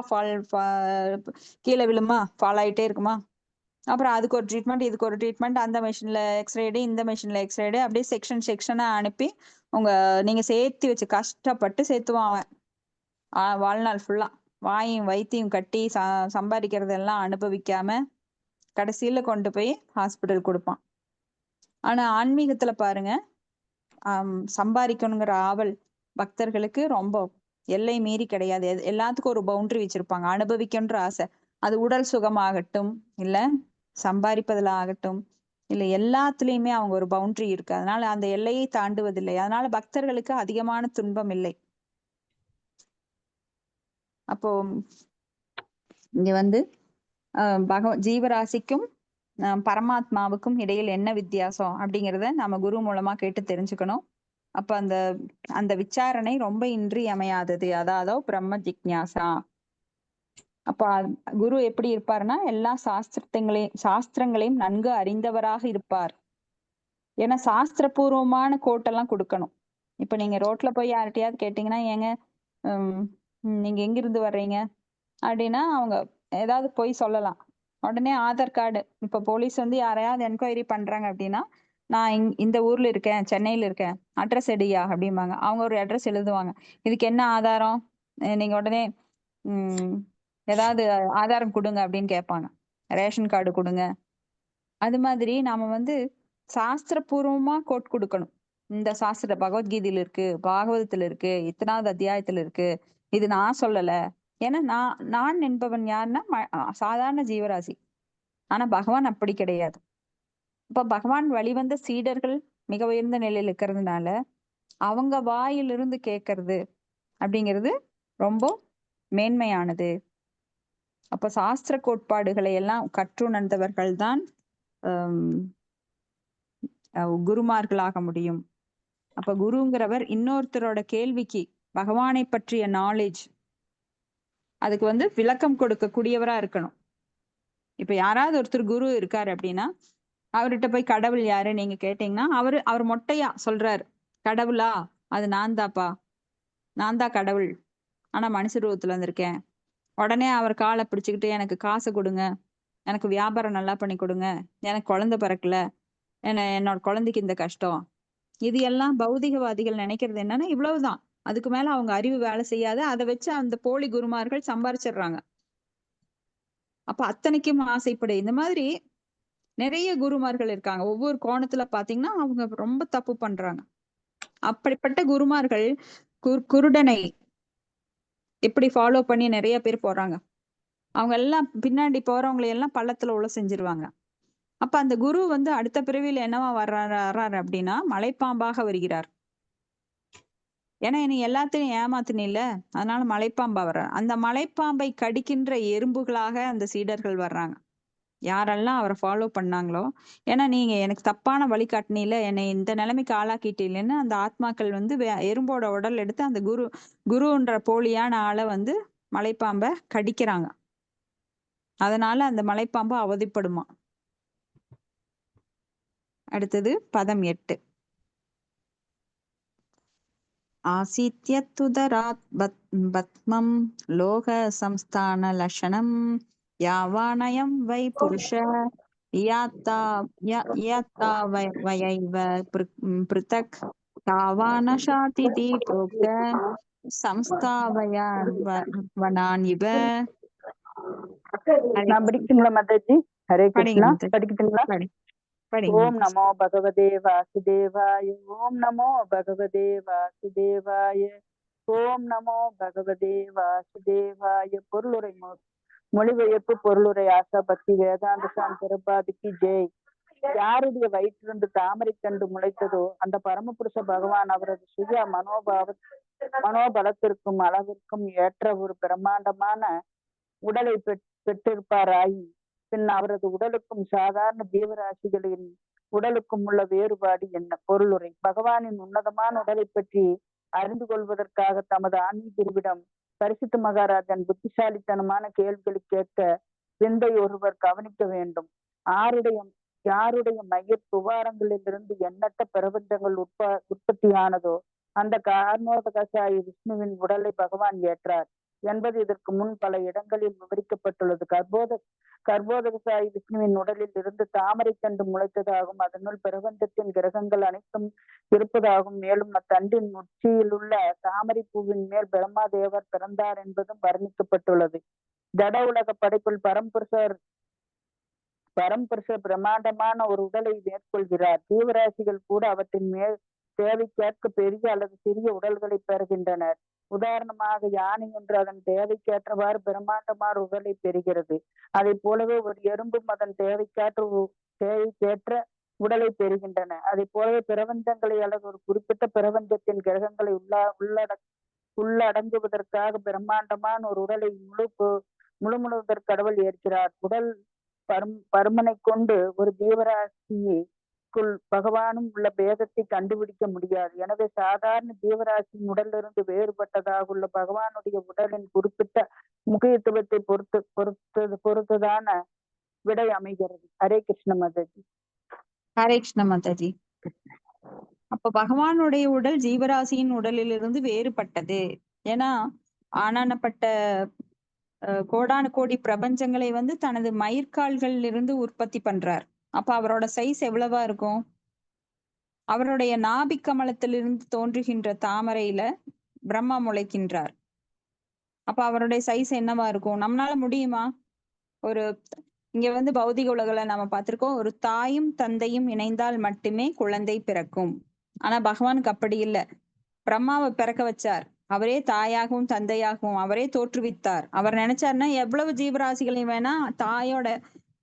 கீழே விழுமா, ஃபால் ஆயிட்டே இருக்குமா. அப்புறம் அதுக்கு ஒரு ட்ரீட்மெண்ட், இதுக்கு ஒரு ட்ரீட்மெண்ட், அந்த மெஷின்ல எக்ஸ்ரேடு, இந்த மெஷின்ல எக்ஸ்ரேடு, அப்படியே செக்ஷனா அனுப்பி நீங்க சேர்த்து வச்சு கஷ்டப்பட்டு சேர்த்துவான் அவன் வாழ்நாள் ஃபுல்லா வாயும் வயித்தையும் கட்டி சம்பாதிக்கிறதெல்லாம் அனுபவிக்காம கடைசியில கொண்டு போய் ஹாஸ்பிட்டல் கொடுப்பான். ஆனா ஆன்மீகத்துல பாருங்க, சம்பாதிக்கணுங்கிற ஆவல் பக்தர்களுக்கு ரொம்ப எல்லை மீறி கிடையாது. எல்லாத்துக்கும் ஒரு பவுண்டரி வச்சிருப்பாங்க. அனுபவிக்கின்ற ஆசை, அது உடல் சுகமாகட்டும், இல்ல சம்பாதிப்பதுல ஆகட்டும், இல்ல எல்லாத்துலயுமே அவங்க ஒரு பவுண்டரி இருக்கு. அதனால அந்த எல்லையை தாண்டுவதில்லை. அதனால பக்தர்களுக்கு அதிகமான துன்பம் இல்லை. அப்போ இங்க வந்து ஜீவராசிக்கும் பரமாத்மாவுக்கும் இடையில் என்ன வித்தியாசம் அப்படிங்கிறத நம்ம குரு மூலமா கேட்டு தெரிஞ்சுக்கணும். அப்ப அந்த விசாரணை ரொம்ப இன்றியமையாதது. அதாவது பிரம்ம ஜிக்ஞாசா. அப்ப குரு எப்படி இருப்பாருன்னா எல்லா சாஸ்திரங்களையும் நன்கு அறிந்தவராக இருப்பார். ஏன்னா சாஸ்திரபூர்வமான கோட்டெல்லாம் கொடுக்கணும். இப்ப நீங்க ரோட்ல போய் யார்கிட்டயாவது கேட்டீங்கன்னா, ஏங்க நீங்க எங்கிருந்து வர்றீங்க அப்படின்னா அவங்க ஏதாவது போய் சொல்லலாம். உடனே ஆதார் கார்டு, இப்ப போலீஸ் வந்து யாரையாவது என்கொயரி பண்றாங்க அப்படின்னா, நான் இந்த ஊர்ல இருக்கேன், சென்னையில இருக்கேன், அட்ரஸ் எடுயா அப்படிம்பாங்க. அவங்க ஒரு அட்ரஸ் எழுதுவாங்க. இதுக்கு என்ன ஆதாரம், நீங்க உடனே ஏதாவது ஆதாரம் கொடுங்க அப்படின்னு கேட்பாங்க. ரேஷன் கார்டு கொடுங்க. அது மாதிரி நாம வந்து சாஸ்திரபூர்வமா கோட் கொடுக்கணும். இந்த சாஸ்திர பகவத்கீதையில இருக்கு, பாகவதத்துல இருக்கு, இத்தனாவது அத்தியாயத்துல இருக்கு, இது நான் சொல்லல. ஏன்னா நான் என்பவன் யாருன்னா சாதாரண ஜீவராசி. ஆனா பகவான் அப்படி கிடையாது. இப்ப பகவான் வழிவந்த சீடர்கள் மிக உயர்ந்த நிலையில இருக்கிறதுனால அவங்க வாயிலிருந்து கேட்கறது அப்படிங்கிறது ரொம்ப மேன்மையானது. அப்ப சாஸ்திர கோட்பாடுகளை எல்லாம் கற்றுணர்ந்தவர்கள் தான் குருமார்களாக முடியும். அப்ப குருங்கிறவர் இன்னொருத்தரோட கேள்விக்கு பகவானை பற்றிய நாலேஜ், அதுக்கு வந்து விளக்கம் கொடுக்கக்கூடியவரா இருக்கணும். இப்ப யாராவது ஒருத்தர் குரு இருக்காரு அப்படின்னா அவர்கிட்ட போய் கடவுள் யாரு நீங்க கேட்டீங்கன்னா அவர் மொட்டையா சொல்றாரு, கடவுளா அது நான் தாப்பா, நான் தான் கடவுள், ஆனா மனுஷ ரூபத்துல வந்திருக்கேன். உடனே அவர் காலை பிடிச்சுக்கிட்டு எனக்கு காசு கொடுங்க, எனக்கு வியாபாரம் நல்லா பண்ணி கொடுங்க, எனக்கு குழந்தை பிறக்கல, என்னோட குழந்தைக்கு இந்த கஷ்டம். இது எல்லாம் பௌதிகவாதிகள் நினைக்கிறது என்னன்னா இவ்வளவுதான், அதுக்கு மேல அவங்க அறிவு வேலை செய்யாது. அதை வச்சு அந்த போலி குருமார்கள் சம்பாரிச்சிடுறாங்க. அப்ப அத்தனைக்கும் ஆசைப்படு. இந்த மாதிரி நிறைய குருமார்கள் இருக்காங்க. ஒவ்வொரு கோணத்துல பாத்தீங்கன்னா அவங்க ரொம்ப தப்பு பண்றாங்க. அப்படிப்பட்ட குருமார்கள் குருடனை எப்படி ஃபாலோ பண்ணி நிறைய பேர் போறாங்க. அவங்க எல்லாம் பின்னாடி போறவங்களை எல்லாம் பள்ளத்துல உள்ள செஞ்சிருவாங்க. அப்ப அந்த குரு வந்து அடுத்த பிறவியில என்னவா வர்றாரு அப்படின்னா மலைப்பாம்பாக வருகிறார். ஏன்னா நீ எல்லாத்தையும் ஏமாத்தினில்ல, அதனால மலைப்பாம்பா வர்றார். அந்த மலைப்பாம்பை கடிக்கின்ற எறும்புகளாக அந்த சீடர்கள் வர்றாங்க, யாரெல்லாம் அவரை ஃபாலோ பண்ணாங்களோ. ஏன்னா நீங்க எனக்கு தப்பான வழிகாட்டினில, என்னை இந்த நிலைமைக்கு ஆளாக்கிட்டீங்கன்னு அந்த ஆத்மாக்கள் வந்து எறும்போட உடல் எடுத்து அந்த குருன்ற போலியான ஆளை வந்து மலைப்பாம்பை கடிக்கிறாங்க. அதனால அந்த மலைப்பாம்பு அவதிப்படுமா. அடுத்தது பதம் 8. ஆசித்யத்துதராத் பத்மம் லோக சம்ஸ்தான லட்சணம் யாவானயம் வை புருஷ யாத்தா வயைவ பிருதக் தாவானஷாதிதி புரோக்த சம்ஸ்தாவயான் இவ. நான் படிக்கட்டுங்களா மாதாஜி? ஹரே கிருஷ்ணா. படிக்கட்டுங்களா? ஓம் நமோ பகவதே வாசுதேவாய. ஓம் நமோ பகவதே வாசுதேவாய. ஓம் நமோ பகவதே வாசுதேவாய. பொருளுரை மொழிபெயர்ப்பு பொருளுரை ஆசா பக்தி வேதாந்த சாந்தரபாதிக்கு ஜெய். யாருடைய வயிற்றிலிருந்து தாமரை கண்டு முளைத்ததோ அந்த பரமபுருஷ பகவான் அவரது சுய மனோபலத்திற்கும் அளவிற்கும் ஏற்ற ஒரு பிரம்மாண்டமான உடலை பெற்றிருப்பாராய் பின் அவரது உடலுக்கும் சாதாரண ஜீவராசிகளின் உடலுக்கும் உள்ள வேறுபாடு என்ன? பொருளுரை. பகவானின் உன்னதமான உடலை பற்றி அறிந்து கொள்வதற்காக தமது ஆன்மீக குருவிடம் பரிசுத்த மகாராஜன் புத்திசாலித்தனமான கேள்விகளை கேட்க விந்தை ஒருவர் கவனிக்க வேண்டும். யாருடைய மைய துவாரங்களிலிருந்து எண்ணற்ற பிரபஞ்சங்கள் உற்பத்தியானதோ அந்த கார்மோதகசாயி விஷ்ணுவின் உடலை பகவான் ஏற்றார் என்பது இதற்கு முன் பல இடங்களில் விவரிக்கப்பட்டுள்ளது. கர்ப்போதகசாயி விஷ்ணுவின் உடலில் இருந்து தாமரை தண்டு முளைத்ததாகும். அதனுள் பிரபஞ்சத்தின் கிரகங்கள் அனைத்தும் இருப்பதாகும். மேலும் அத்தண்டின் உச்சியில் உள்ள தாமரை பூவின் மேல் பிரம்மா தேவர் பிறந்தார் என்பதும் வர்ணிக்கப்பட்டுள்ளது. ஜட உலக படைப்பில் பரம்புருஷர் பிரம்மாண்டமான ஒரு உடலை மேற்கொள்கிறார். ஜீவராசிகள் கூட அவற்றின் மேல் தேவைக்கேற்க பெரிய அல்லது சிறிய உடல்களை பெறுகின்றனர். உதாரணமாக யானை ஒன்று அதன் தேவைக்கேற்றவாறு பிரம்மாண்டமான உடலை பெறுகிறது. அதை போலவே ஒரு எறும்பும் அதன் தேவைக்கேற்ற உடலை பெறுகின்றன. அதை போலவே பிரபஞ்சங்களை அல்லது ஒரு குறிப்பிட்ட பிரபஞ்சத்தின் கிரகங்களை உள்ளடங்குவதற்காக பிரம்மாண்டமான ஒரு உடலை முழுமுழுவதற்கு கடவுள் ஏற்கிறார். உடல் பருமனை கொண்டு ஒரு ஜீவராசிக்குள் பகவானும் உள்ள பேதத்தை கண்டுபிடிக்க முடியாது. எனவே சாதாரண ஜீவராசியின் உடலிலிருந்து வேறுபட்டதாக உள்ள பகவானுடைய உடலின் குறிப்பிட்ட முக்கியத்துவத்தை பொறுத்துதான விடை அமைகிறது. ஹரே கிருஷ்ண மாதாஜி. ஹரே கிருஷ்ண மாதாஜி. அப்ப பகவானுடைய உடல் ஜீவராசியின் உடலிலிருந்து வேறுபட்டது. ஏன்னா ஆனானப்பட்ட கோடானு கோடி பிரபஞ்சங்களை தனது மயிர்கால்களில் இருந்து உற்பத்தி பண்றார். அப்ப அவரோட சைஸ் எவ்வளவா இருக்கும்? அவருடைய நாபி கமலத்திலிருந்து தோன்றுகின்ற தாமரையில பிரம்மா முளைக்கின்றார். அப்ப அவருடைய சைஸ் என்னவா இருக்கும்? நம்மளால முடியுமா? இங்க பௌதிக உலகில நம்ம பார்த்திருக்கோம், ஒரு தாயும் தந்தையும் இணைந்தால் மட்டுமே குழந்தை பிறக்கும். ஆனா பகவானுக்கு அப்படி இல்லை. பிரம்மாவை பிறக்க வச்சார், அவரே தாயாகவும் தந்தையாகவும் அவரே தோற்றுவித்தார். அவர் நினைச்சாருன்னா எவ்வளவு ஜீவராசிகளையும் வேணா தாயோட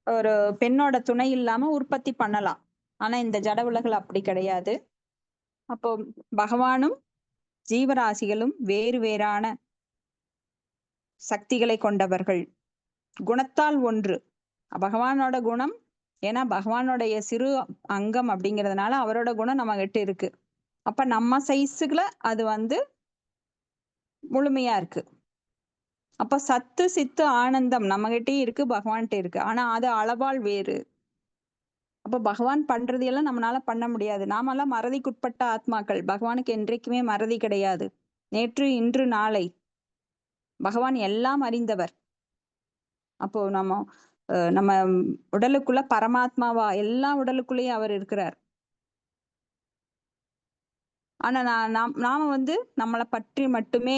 ஒரு பெண்ணோட துணை இல்லாம உற்பத்தி பண்ணலாம். ஆனா இந்த ஜட உலகில் அப்படி கிடையாது. அப்போ பகவானும் ஜீவராசிகளும் வேறு வேறான சக்திகளை கொண்டவர்கள். குணத்தால் ஒன்று. பகவானோட குணம், ஏன்னா பகவானுடைய சிறு அங்கம் அப்படிங்கிறதுனால அவரோட குணம் நம்ம கிட்ட இருக்கு. அப்ப நம்ம சைஸுக்குள்ள அது முழுமையா இருக்கு. அப்ப சத்து சித்து ஆனந்தம் நம்ம கிட்டே இருக்கு, பகவான்கிட்ட இருக்கு. ஆனா அது அளவால் வேறு. அப்ப பகவான் பண்றது எல்லாம் நம்மளால பண்ண முடியாது. நாமெல்லாம் மறதிக்குட்பட்ட ஆத்மாக்கள். பகவானுக்கு என்றைக்குமே மறதி கிடையாது. நேற்று இன்று நாளை பகவான் எல்லாம் அறிந்தவர். அப்போ நம்ம உடலுக்குள்ள பரமாத்மாவா எல்லா உடலுக்குள்ளேயும் அவர் இருக்கிறார். ஆனா நாம நம்மளை பற்றி மட்டுமே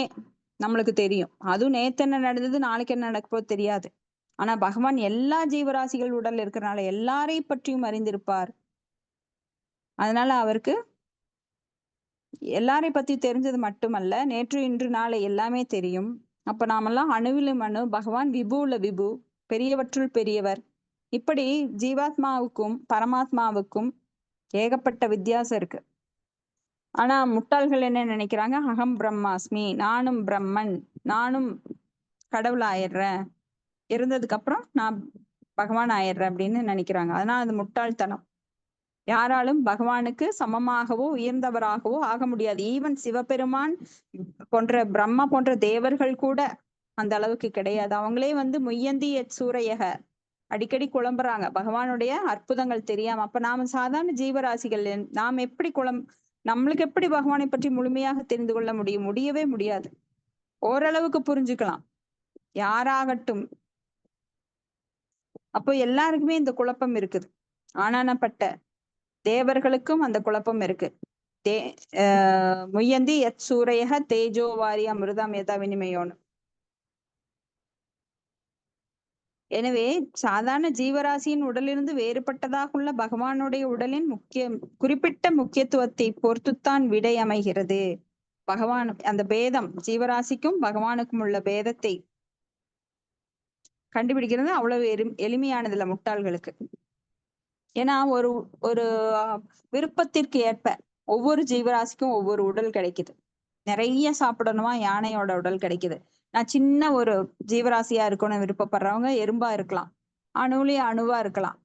நம்மளுக்கு தெரியும். அதுவும் நேத்து என்ன நடந்தது, நாளைக்கு என்ன நடக்கப்போ தெரியாது. ஆனா பகவான் எல்லா ஜீவராசிகள் உடல் இருக்கிறனால எல்லாரையும் பற்றியும் அறிந்திருப்பார். அதனால அவருக்கு எல்லாரை பத்தி தெரிஞ்சது மட்டுமல்ல, நேற்று இன்று நாளை எல்லாமே தெரியும். அப்ப நாமெல்லாம் அணுவிலும் அணு, பகவான் விபுல விபு, பெரியவற்றுள் பெரியவர். இப்படி ஜீவாத்மாவுக்கும் பரமாத்மாவுக்கும் ஏகப்பட்ட வித்தியாசம் இருக்கு. ஆனா முட்டாள்கள் என்ன நினைக்கிறாங்க, அகம் பிரம்மாஸ்மி, நானும் பிரம்மன், நானும் கடவுள் ஆயிடுறேன், இருந்ததுக்கு அப்புறம் நான் பகவான் ஆயிடுறேன் அப்படின்னு நினைக்கிறாங்க. அதனால அது முட்டாள்தனம். யாராலும் பகவானுக்கு சமமாகவோ உயர்ந்தவராகவோ ஆக முடியாது. ஈவன் சிவபெருமான் போன்ற பிரம்மா போன்ற தேவர்கள் கூட அந்த அளவுக்கு கிடையாது. அவங்களே முய்யந்தி சூரையக அடிக்கடி குழம்புறாங்க பகவானுடைய அற்புதங்கள் தெரியாம. அப்ப நாம சாதாரண ஜீவராசிகள், நாம் எப்படி நம்மளுக்கு எப்படி பகவானை பற்றி முழுமையாக தெரிந்து கொள்ள முடியும்? முடியவே முடியாது. ஓரளவுக்கு புரிஞ்சுக்கலாம், யாராகட்டும். அப்போ எல்லாருக்குமே இந்த குழப்பம் இருக்குது. ஆனானப்பட்ட தேவர்களுக்கும் அந்த குழப்பம் இருக்கு. முய்யந்தி யத் சூரையக தேஜோ வாரி அமிர்தம் யதா வினிமயோன்னு. எனவே சாதாரண ஜீவராசியின் உடலிருந்து வேறுபட்டதாக உள்ள பகவானுடைய உடலின் குறிப்பிட்ட முக்கியத்துவத்தை பொறுத்துத்தான் விடை அமைகிறது. பகவான் அந்த பேதம், ஜீவராசிக்கும் பகவானுக்கும் உள்ள பேதத்தை கண்டுபிடிக்கிறது அவ்வளவு எளிமையானதுல முட்டாள்களுக்கு. ஏன்னா ஒரு விருப்பத்திற்கு ஏற்ப ஒவ்வொரு ஜீவராசிக்கும் ஒவ்வொரு உடல் கிடைக்குது. நிறைய சாப்பிடணுமா, யானையோட உடல் கிடைக்குது. நான் சின்ன ஒரு ஜீவராசியா இருக்கணும்னு விருப்பப்படுறவங்க எறும்பா இருக்கலாம், அணுவுலயே அணுவா இருக்கலாம்.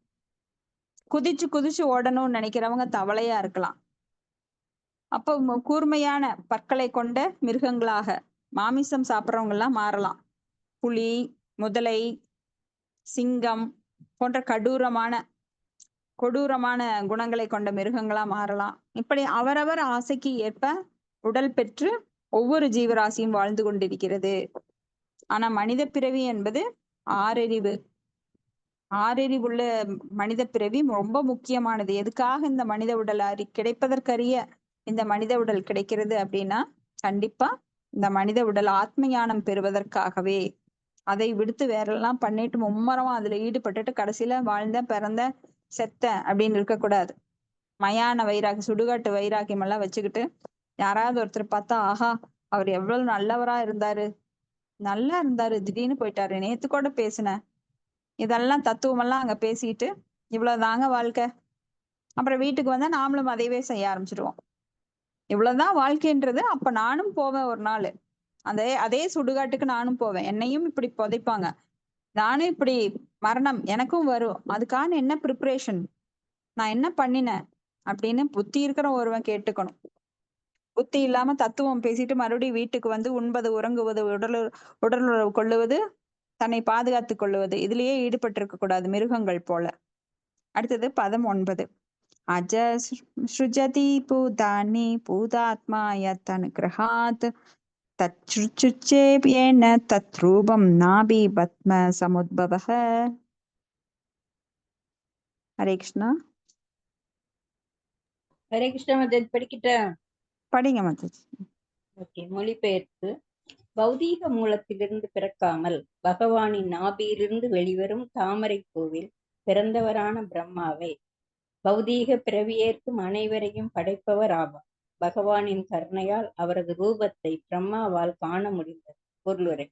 குதிச்சு குதிச்சு ஓடணும்னு நினைக்கிறவங்க தவளையா இருக்கலாம். அப்போ கூர்மையான பற்களை கொண்ட மிருகங்களாக மாமிசம் சாப்பிட்றவங்க எல்லாம் மாறலாம். புலி, முதலை, சிங்கம் போன்ற கொடூரமான குணங்களை கொண்ட மிருகங்களா மாறலாம். இப்படி அவரவர் ஆசைக்கு ஏற்ப உடல் பெற்று ஒவ்வொரு ஜீவராசியும் வாழ்ந்து கொண்டிருக்கிறது. ஆனா மனித பிறவி என்பது ஆறறிவுள்ள மனித பிறவி ரொம்ப முக்கியமானது. எதுக்காக இந்த மனித உடல் கிடைப்பதற்கரிய இந்த மனித உடல் கிடைக்கிறது அப்படின்னா, கண்டிப்பா இந்த மனித உடல் ஆத்ம ஞானம் பெறுவதற்காகவே. அதை விடுத்து வேறெல்லாம் பண்ணிட்டு மும்மரமா அதுல ஈடுபட்டுட்டு கடைசியில வாழ்ந்த பிறந்த செத்த அப்படின்னு இருக்கக்கூடாது. மயான வைராகி, சுடுகாட்டு வைராக்கியம் எல்லாம் வச்சுக்கிட்டு யாராவது ஒருத்தர் பார்த்தா, ஆஹா அவர் எவ்வளவு நல்லவரா இருந்தாரு, நல்லா இருந்தாரு, திடீர்னு போயிட்டாரு, நேத்து கூட பேசினேன், இதெல்லாம் தத்துவம் எல்லாம் அங்க பேசிட்டு இவ்வளவுதாங்க வாழ்க்கை. அப்புறம் வீட்டுக்கு வந்தா நாமளும் அதையவே செய்ய ஆரம்பிச்சிடுவோம். இவ்வளவுதான் வாழ்க்கைன்றது. அப்ப நானும் போவேன் ஒரு நாள், அதே சுடுகாட்டுக்கு நானும் போவேன், என்னையும் இப்படி புதைப்பாங்க, நானும் இப்படி மரணம் எனக்கும் வரும், அதுக்கான என்ன ப்ரிப்பரேஷன், நான் என்ன பண்ணினேன் அப்படின்னு புத்தி இருக்கிற ஒருவன் கேட்டுக்கணும். புத்தி இல்லாம தத்துவம் பேசிட்டு மறுபடியும் வீட்டுக்கு வந்து உண்பது, உறங்குவது, உடலுறவு கொள்ளுவது, தன்னை பாதுகாத்துக் கொள்ளுவது, இதுலயே ஈடுபட்டு இருக்க கூடாது மிருகங்கள் போல. அடுத்தது பதம் 9. அஜ ஸ்ருஜதி பூதானி பூதாத்மா யத்அனுக்ரஹாத் தச்சுச்சேபியேன தத்ரூபம் நாபி பத்ம சமுத்பவஹ. ஹரே கிருஷ்ணா. ஹரே கிருஷ்ணா மாதாஜி, படிக்கிட்டா? படிங்க மாதாஜி. ஓகே. மொழிபெயர்ப்பு. பௌதீக மூலத்திலிருந்து பிறக்காமல் பகவானின் நாபியிலிருந்து வெளிவரும் தாமரை பூவில் பிறந்தவரான பிரம்மாவை பௌதீக பிறவியேற்கும் அனைவரையும் படைப்பவர் ஆவார். பகவானின் கருணையால் அவரது ரூபத்தை பிரம்மாவால் காண முடிந்தது. பொருளுரை.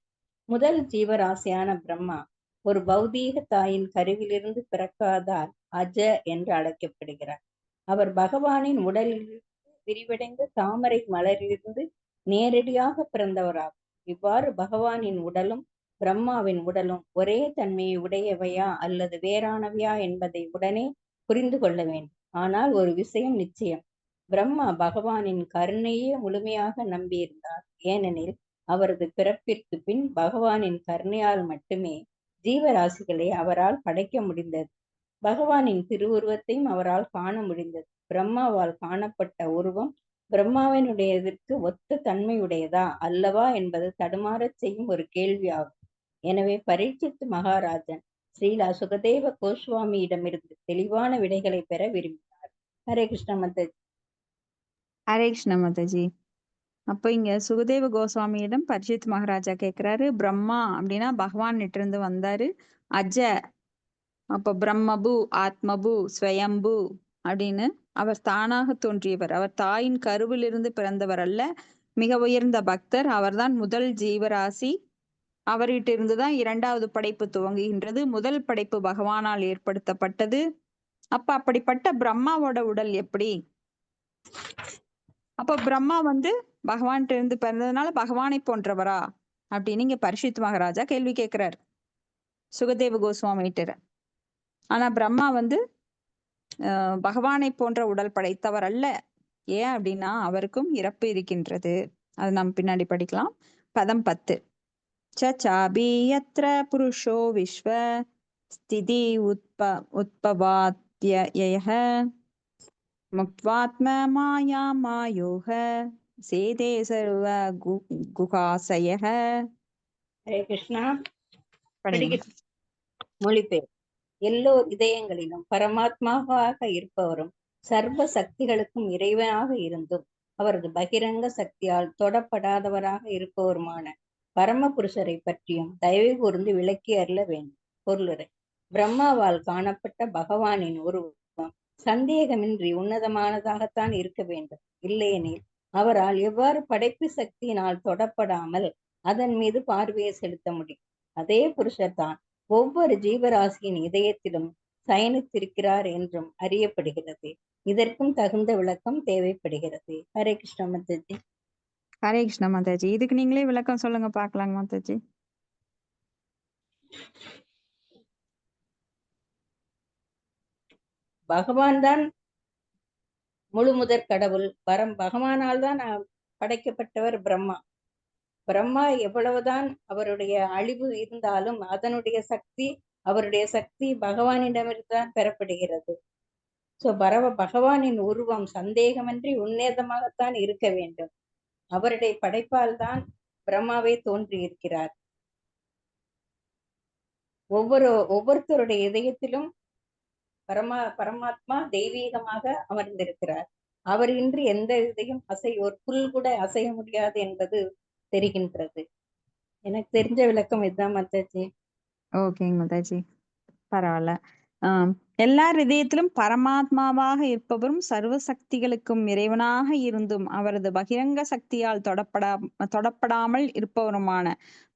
முதல் ஜீவராசியான பிரம்மா ஒரு பௌதீக தாயின் கருவிலிருந்து பிறக்காதால் அஜ என்று அழைக்கப்படுகிறார். அவர் பகவானின் உடலிலிருந்து விரிவடைந்த தாமரை மலரிலிருந்து நேரடியாக பிறந்தவராகும். இவ்வாறு பகவானின் உடலும் பிரம்மாவின் உடலும் ஒரே தன்மையை உடையவையா அல்லது வேறானவையா என்பதை உடனே புரிந்து கொள்ள வேண்டும். ஆனால் ஒரு விஷயம் நிச்சயம், பிரம்மா பகவானின் கருணையே முழுமையாக நம்பியிருந்தார். ஏனெனில் அவரது பிறப்பிற்கு பின் பகவானின் கருணையால் மட்டுமே ஜீவராசிகளை அவரால் படைக்க முடிந்தது. பகவானின் திருவுருவத்தையும் அவரால் காண முடிந்தது. பிரம்மாவால் காணப்பட்ட உருவம் பிரம்மாவினுடையதற்கு ஒத்த தன்மையுடையதா அல்லவா என்பது தடுமாறச் செய்யும் ஒரு கேள்வியாகும். எனவே பரீட்சித் மகாராஜன் ஸ்ரீலா சுகதேவ கோஸ்வாமியிடமிருந்து தெளிவான விடைகளை பெற விரும்பினார். ஹரே கிருஷ்ண மாதாஜி. ஹரே கிருஷ்ண மாதாஜி. அப்போ இங்க சுகதேவ கோஸ்வாமியிடம் பரீட்சித் மகாராஜா கேட்கிறாரு, பிரம்மா அப்படின்னா பகவான் இருந்து வந்தாரு. அஜ, அப்ப பிரம்மபு, ஆத்மபு, ஸ்வயம்பு அப்படின்னு அவர் தானாக தோன்றியவர். அவர் தாயின் கருவிலிருந்து பிறந்தவர் அல்ல, மிக உயர்ந்த பக்தர். அவர்தான் முதல் ஜீவராசி. அவர்கிட்ட இருந்துதான் இரண்டாவது படைப்பு துவங்குகின்றது. முதல் படைப்பு பகவானால் ஏற்படுத்தப்பட்டது. அப்ப அப்படிப்பட்ட பிரம்மாவோட உடல் எப்படி? அப்ப பிரம்மா பகவான்கிட்ட இருந்து பிறந்ததுனால பகவானை போன்றவரா அப்படின்னு இங்க பரீட்சித் மகாராஜா கேள்வி கேட்கிறார் சுகதேவ கோஸ்வாமிகிட்ட. ஆனா பிரம்மா பகவானை போன்ற உடல் படைத்தவர் அல்ல. ஏன் அப்படின்னா அவருக்கும் இறப்பு இருக்கின்றது. அது நாம் பின்னாடி படிக்கலாம். பதம் 10. சாபி யத்ர புருஷோ விஸ்வ ஸ்திதி உத்பவாத்யயஹ முக்த்வாத்ம மாயா மாயோக சேதே சர்வ குகாசயஹ. ஹரே கிருஷ்ணா. படிங்க. மொழிபெயர். எல்லோர் இதயங்களிலும் பரமாத்மாவாக இருப்பவரும் சர்வ சக்திகளுக்கும் இறைவனாக இருந்தும் அவரது பகிரங்க சக்தியால் தொடப்படாதவராக இருப்பவருமான பரமபுருஷரை பற்றியும் தயவு கூர்ந்து விளக்கி அருள வேண்டும். பொருளுரை. பிரம்மாவால் காணப்பட்ட பகவானின் உருவம் சந்தேகமின்றி உன்னதமானதாகத்தான் இருக்க வேண்டும். இல்லையெனில் அவரால் எவ்வாறு படைப்பு சக்தியினால் தொடப்படாமல் அதன் மீது பார்வையை செலுத்த முடியும்? அதே புருஷர் தான் ஒவ்வொரு ஜீவராசியின் இதயத்திலும் சயனித்திருக்கிறார் என்றும் அறியப்படுகிறது. இதற்கும் தகுந்த விளக்கம் தேவைப்படுகிறது. ஹரே கிருஷ்ண மாதாஜி. ஹரே கிருஷ்ண மாதாஜி. இதுக்கு நீங்களே விளக்கம் சொல்லுங்க பாக்கலாங்க மாதாஜி. பகவான் தான் முழு முதற் கடவுள். பகவானால் தான் படைக்கப்பட்டவர் பிரம்மா. பிரம்மா எவ்வளவுதான் அவருடைய அழிவு இருந்தாலும் அவருடைய சக்தி பகவானிடமிருந்து தான் பெறப்படுகிறது. சோ பகவானின் உருவம் சந்தேகமின்றி உன்னதமாகத்தான் இருக்க வேண்டும். அவருடைய படைப்பால் தான் பிரம்மாவே தோன்றி இருக்கிறார். ஒவ்வொருத்தருடைய இதயத்திலும் பரமாத்மா தெய்வீகமாக அமர்ந்திருக்கிறார். அவர் இன்றி எந்த இதையும் ஒரு புல் கூட அசைய முடியாது என்பது தெரிகின்றது. எனக்கு தெரிஞ்ச விளக்கம் இதுதான் மாதாஜி. ஓகேங்க மாதாஜி, பரவாயில்ல. எல்லார் இதயத்திலும் பரமாத்மாவாக இருப்பவரும் சர்வ சக்திகளுக்கும் இறைவனாக இருந்தும் அவரது பகிரங்க சக்தியால் தொடப்படாமல் இருப்பவருமான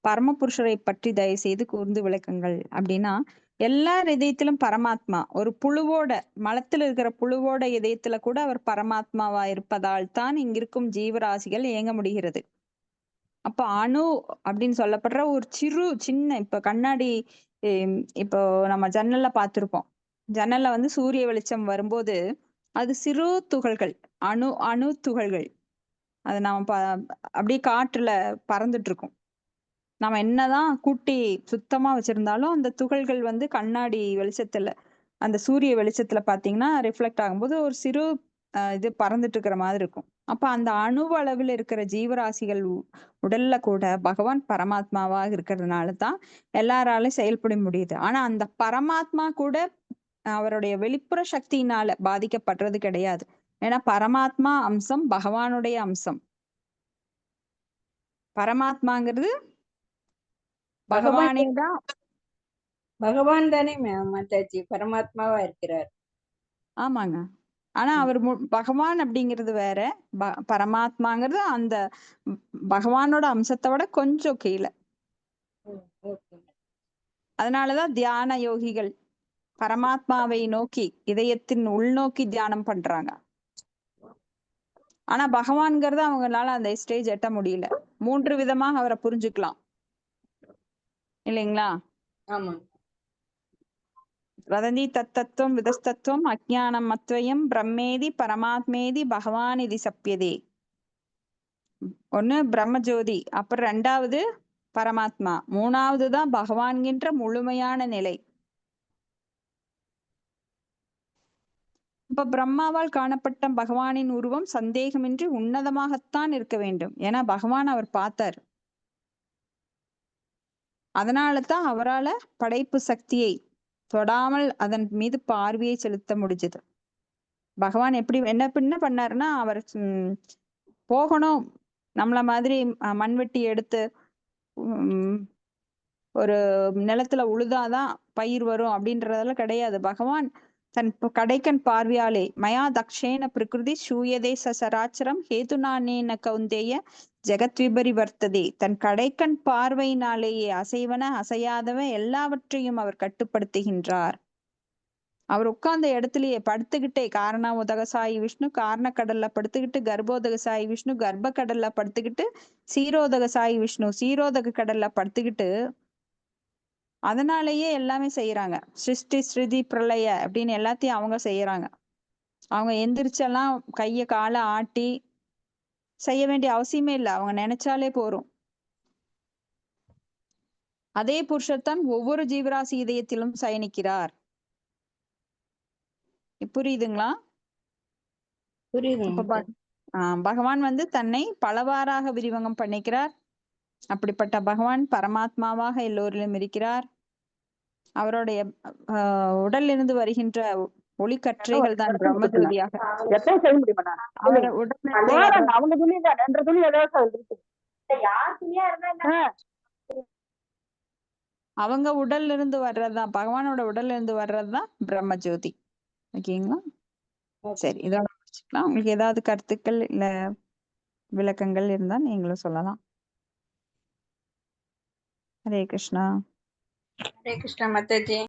பரமபுருஷரை பற்றி தயவு செய்து கூர்ந்து விளக்குங்கள். அப்படின்னா, எல்லார் இதயத்திலும் பரமாத்மா, ஒரு புழுவோட மலத்தில் இருக்கிற புழுவோட இதயத்துல கூட அவர் பரமாத்மாவா இருப்பதால் தான் இங்கிருக்கும் ஜீவராசிகள் இயங்க முடிகிறது. அப்ப அணு அப்படின்னு சொல்லப்படுற ஒரு சின்ன இப்ப கண்ணாடி, இப்போ நம்ம ஜன்னல்ல பார்த்திருப்போம். ஜன்னல்ல வந்து சூரிய வெளிச்சம் வரும்போது அது சிறு துகள்கள், அணு துகள்கள், அது நம்ம அப்படியே காற்றுல பறந்துட்டு இருக்கும். நம்ம என்னதான் கூட்டி சுத்தமா வச்சிருந்தாலும் அந்த துகள்கள் வந்து கண்ணாடி வெளிச்சத்துல, அந்த சூரிய வெளிச்சத்துல பாத்தீங்கன்னா ரிஃப்ளெக்ட் ஆகும்போது ஒரு சிறு இது பறந்துட்டு இருக்கிற மாதிரி இருக்கும். அப்ப அந்த அணுவளவில் இருக்கிற ஜீவராசிகள் உடல்ல கூட பகவான் பரமாத்மாவாக இருக்கிறதுனால தான் எல்லாராலும் செயல்பட முடியுது. ஆனா அந்த பரமாத்மா கூட அவருடைய வெளிப்புற சக்தியினால பாதிக்கப்படுறது கிடையாது. ஏன்னா பரமாத்மா அம்சம் பகவானுடைய அம்சம். பரமாத்மாங்கிறது பகவானே தான். பகவான் தானே மாதாஜி பரமாத்மாவா இருக்கிறார். ஆமாங்க. ஆனா அவர் பகவான் அப்படிங்கிறது வேற, பரமாத்மாங்கிறது அந்த பகவானோட அம்சத்தை விட கொஞ்சம் கீழே. அதனாலதான் தியான யோகிகள் பரமாத்மாவை நோக்கி இதயத்தின் உள்நோக்கி தியானம் பண்றாங்க. ஆனா பகவான்கிறது அவங்களால அந்த ஸ்டேஜ் எட்ட முடியல. 3 விதமாக அவரை புரிஞ்சுக்கலாம் இல்லைங்களா? ஆமா. வதந்தி தத்தத்துவம் விதஸ்தத்துவம் அஜ்ஞானம் மத்வயம் பிரம்மேதி பரமாத்மேதி பகவான் இது சப்பியதே. ஒண்ணு பிரம்மஜோதி, அப்புறம் 2வது பரமாத்மா, 3வதுதான் பகவான்கின்ற முழுமையான நிலை. இப்ப பிரம்மாவால் காணப்பட்ட பகவானின் உருவம் சந்தேகமின்றி உன்னதமாகத்தான் இருக்க வேண்டும். ஏன்னா பகவான் அவர் பார்த்தார். அதனாலதான் அவரால படைப்பு சக்தியை தொடாமல் அதன் மீது பார்வையை செலுத்த முடிஞ்சது. பகவான் என்ன பண்ணாருன்னா, அவர் போகணும் நம்மள மாதிரி மண்வெட்டி எடுத்து ஒரு நிலத்துல உழுதாதான் பயிர் வரும் அப்படின்றதெல்லாம் கிடையாது. பகவான் தன் கடைக்கண் பார்வையாலே மயா தக்ஷேன பிரகிருதி சூயதே சராச்சரம் ஹேதுநானேன கௌந்தேய ஜெகத் விபரிவர்த்ததே. தன் கடைக்கண் பார்வையினாலேயே அசைவன அசையாதவ எல்லாவற்றையும் அவர் கட்டுப்படுத்துகின்றார். அவர் உட்கார்ந்த இடத்துலயே படுத்துக்கிட்டே காரண உதகசாயி விஷ்ணு காரண கடல்ல படுத்துக்கிட்டு, கர்ப்போதகசாயி விஷ்ணு கர்ப்ப கடல்ல படுத்துக்கிட்டு, சீரோதகசாயி விஷ்ணு சீரோதக கடல்ல படுத்துக்கிட்டு, அதனாலேயே எல்லாமே செய்யறாங்க. சிருஷ்டி ஸ்ருதி பிரளய அப்படின்னு எல்லாத்தையும் அவங்க செய்யறாங்க. அவங்க எந்திரிச்செல்லாம் கைய காலை ஆட்டி செய்ய வேண்டிய அவசியமே இல்லை. அவங்க நினைச்சாலே போறோம். அதே புருஷர்தான் ஒவ்வொரு ஜீவராசி இதயத்திலும் சயனிக்கிறார். புரியுதுங்களா? புரியுது. பகவான் வந்து தன்னை பலவாறாக விரிவகம் பண்ணிக்கிறார். அப்படிப்பட்ட பகவான் பரமாத்மாவாக எல்லோரிலும் இருக்கிறார். அவருடைய உடல் இருந்து வருகின்ற ஒளி கற்றைகள் தான் பிரம்மஜோதியாக. அவங்க உடல்ல இருந்து வர்றதுதான், பகவானோட உடல்ல இருந்து வர்றதுதான் பிரம்மஜோதி. ஓகேங்களா? சரி, இதோட முடிச்சுக்கலாம். உங்களுக்கு ஏதாவது கருத்துக்கள் இல்ல விளக்கங்கள் இருந்தா நீங்களும் சொல்லலாம். ஹரே கிருஷ்ணா. ஹரே கிருஷ்ணா மாதாஜி.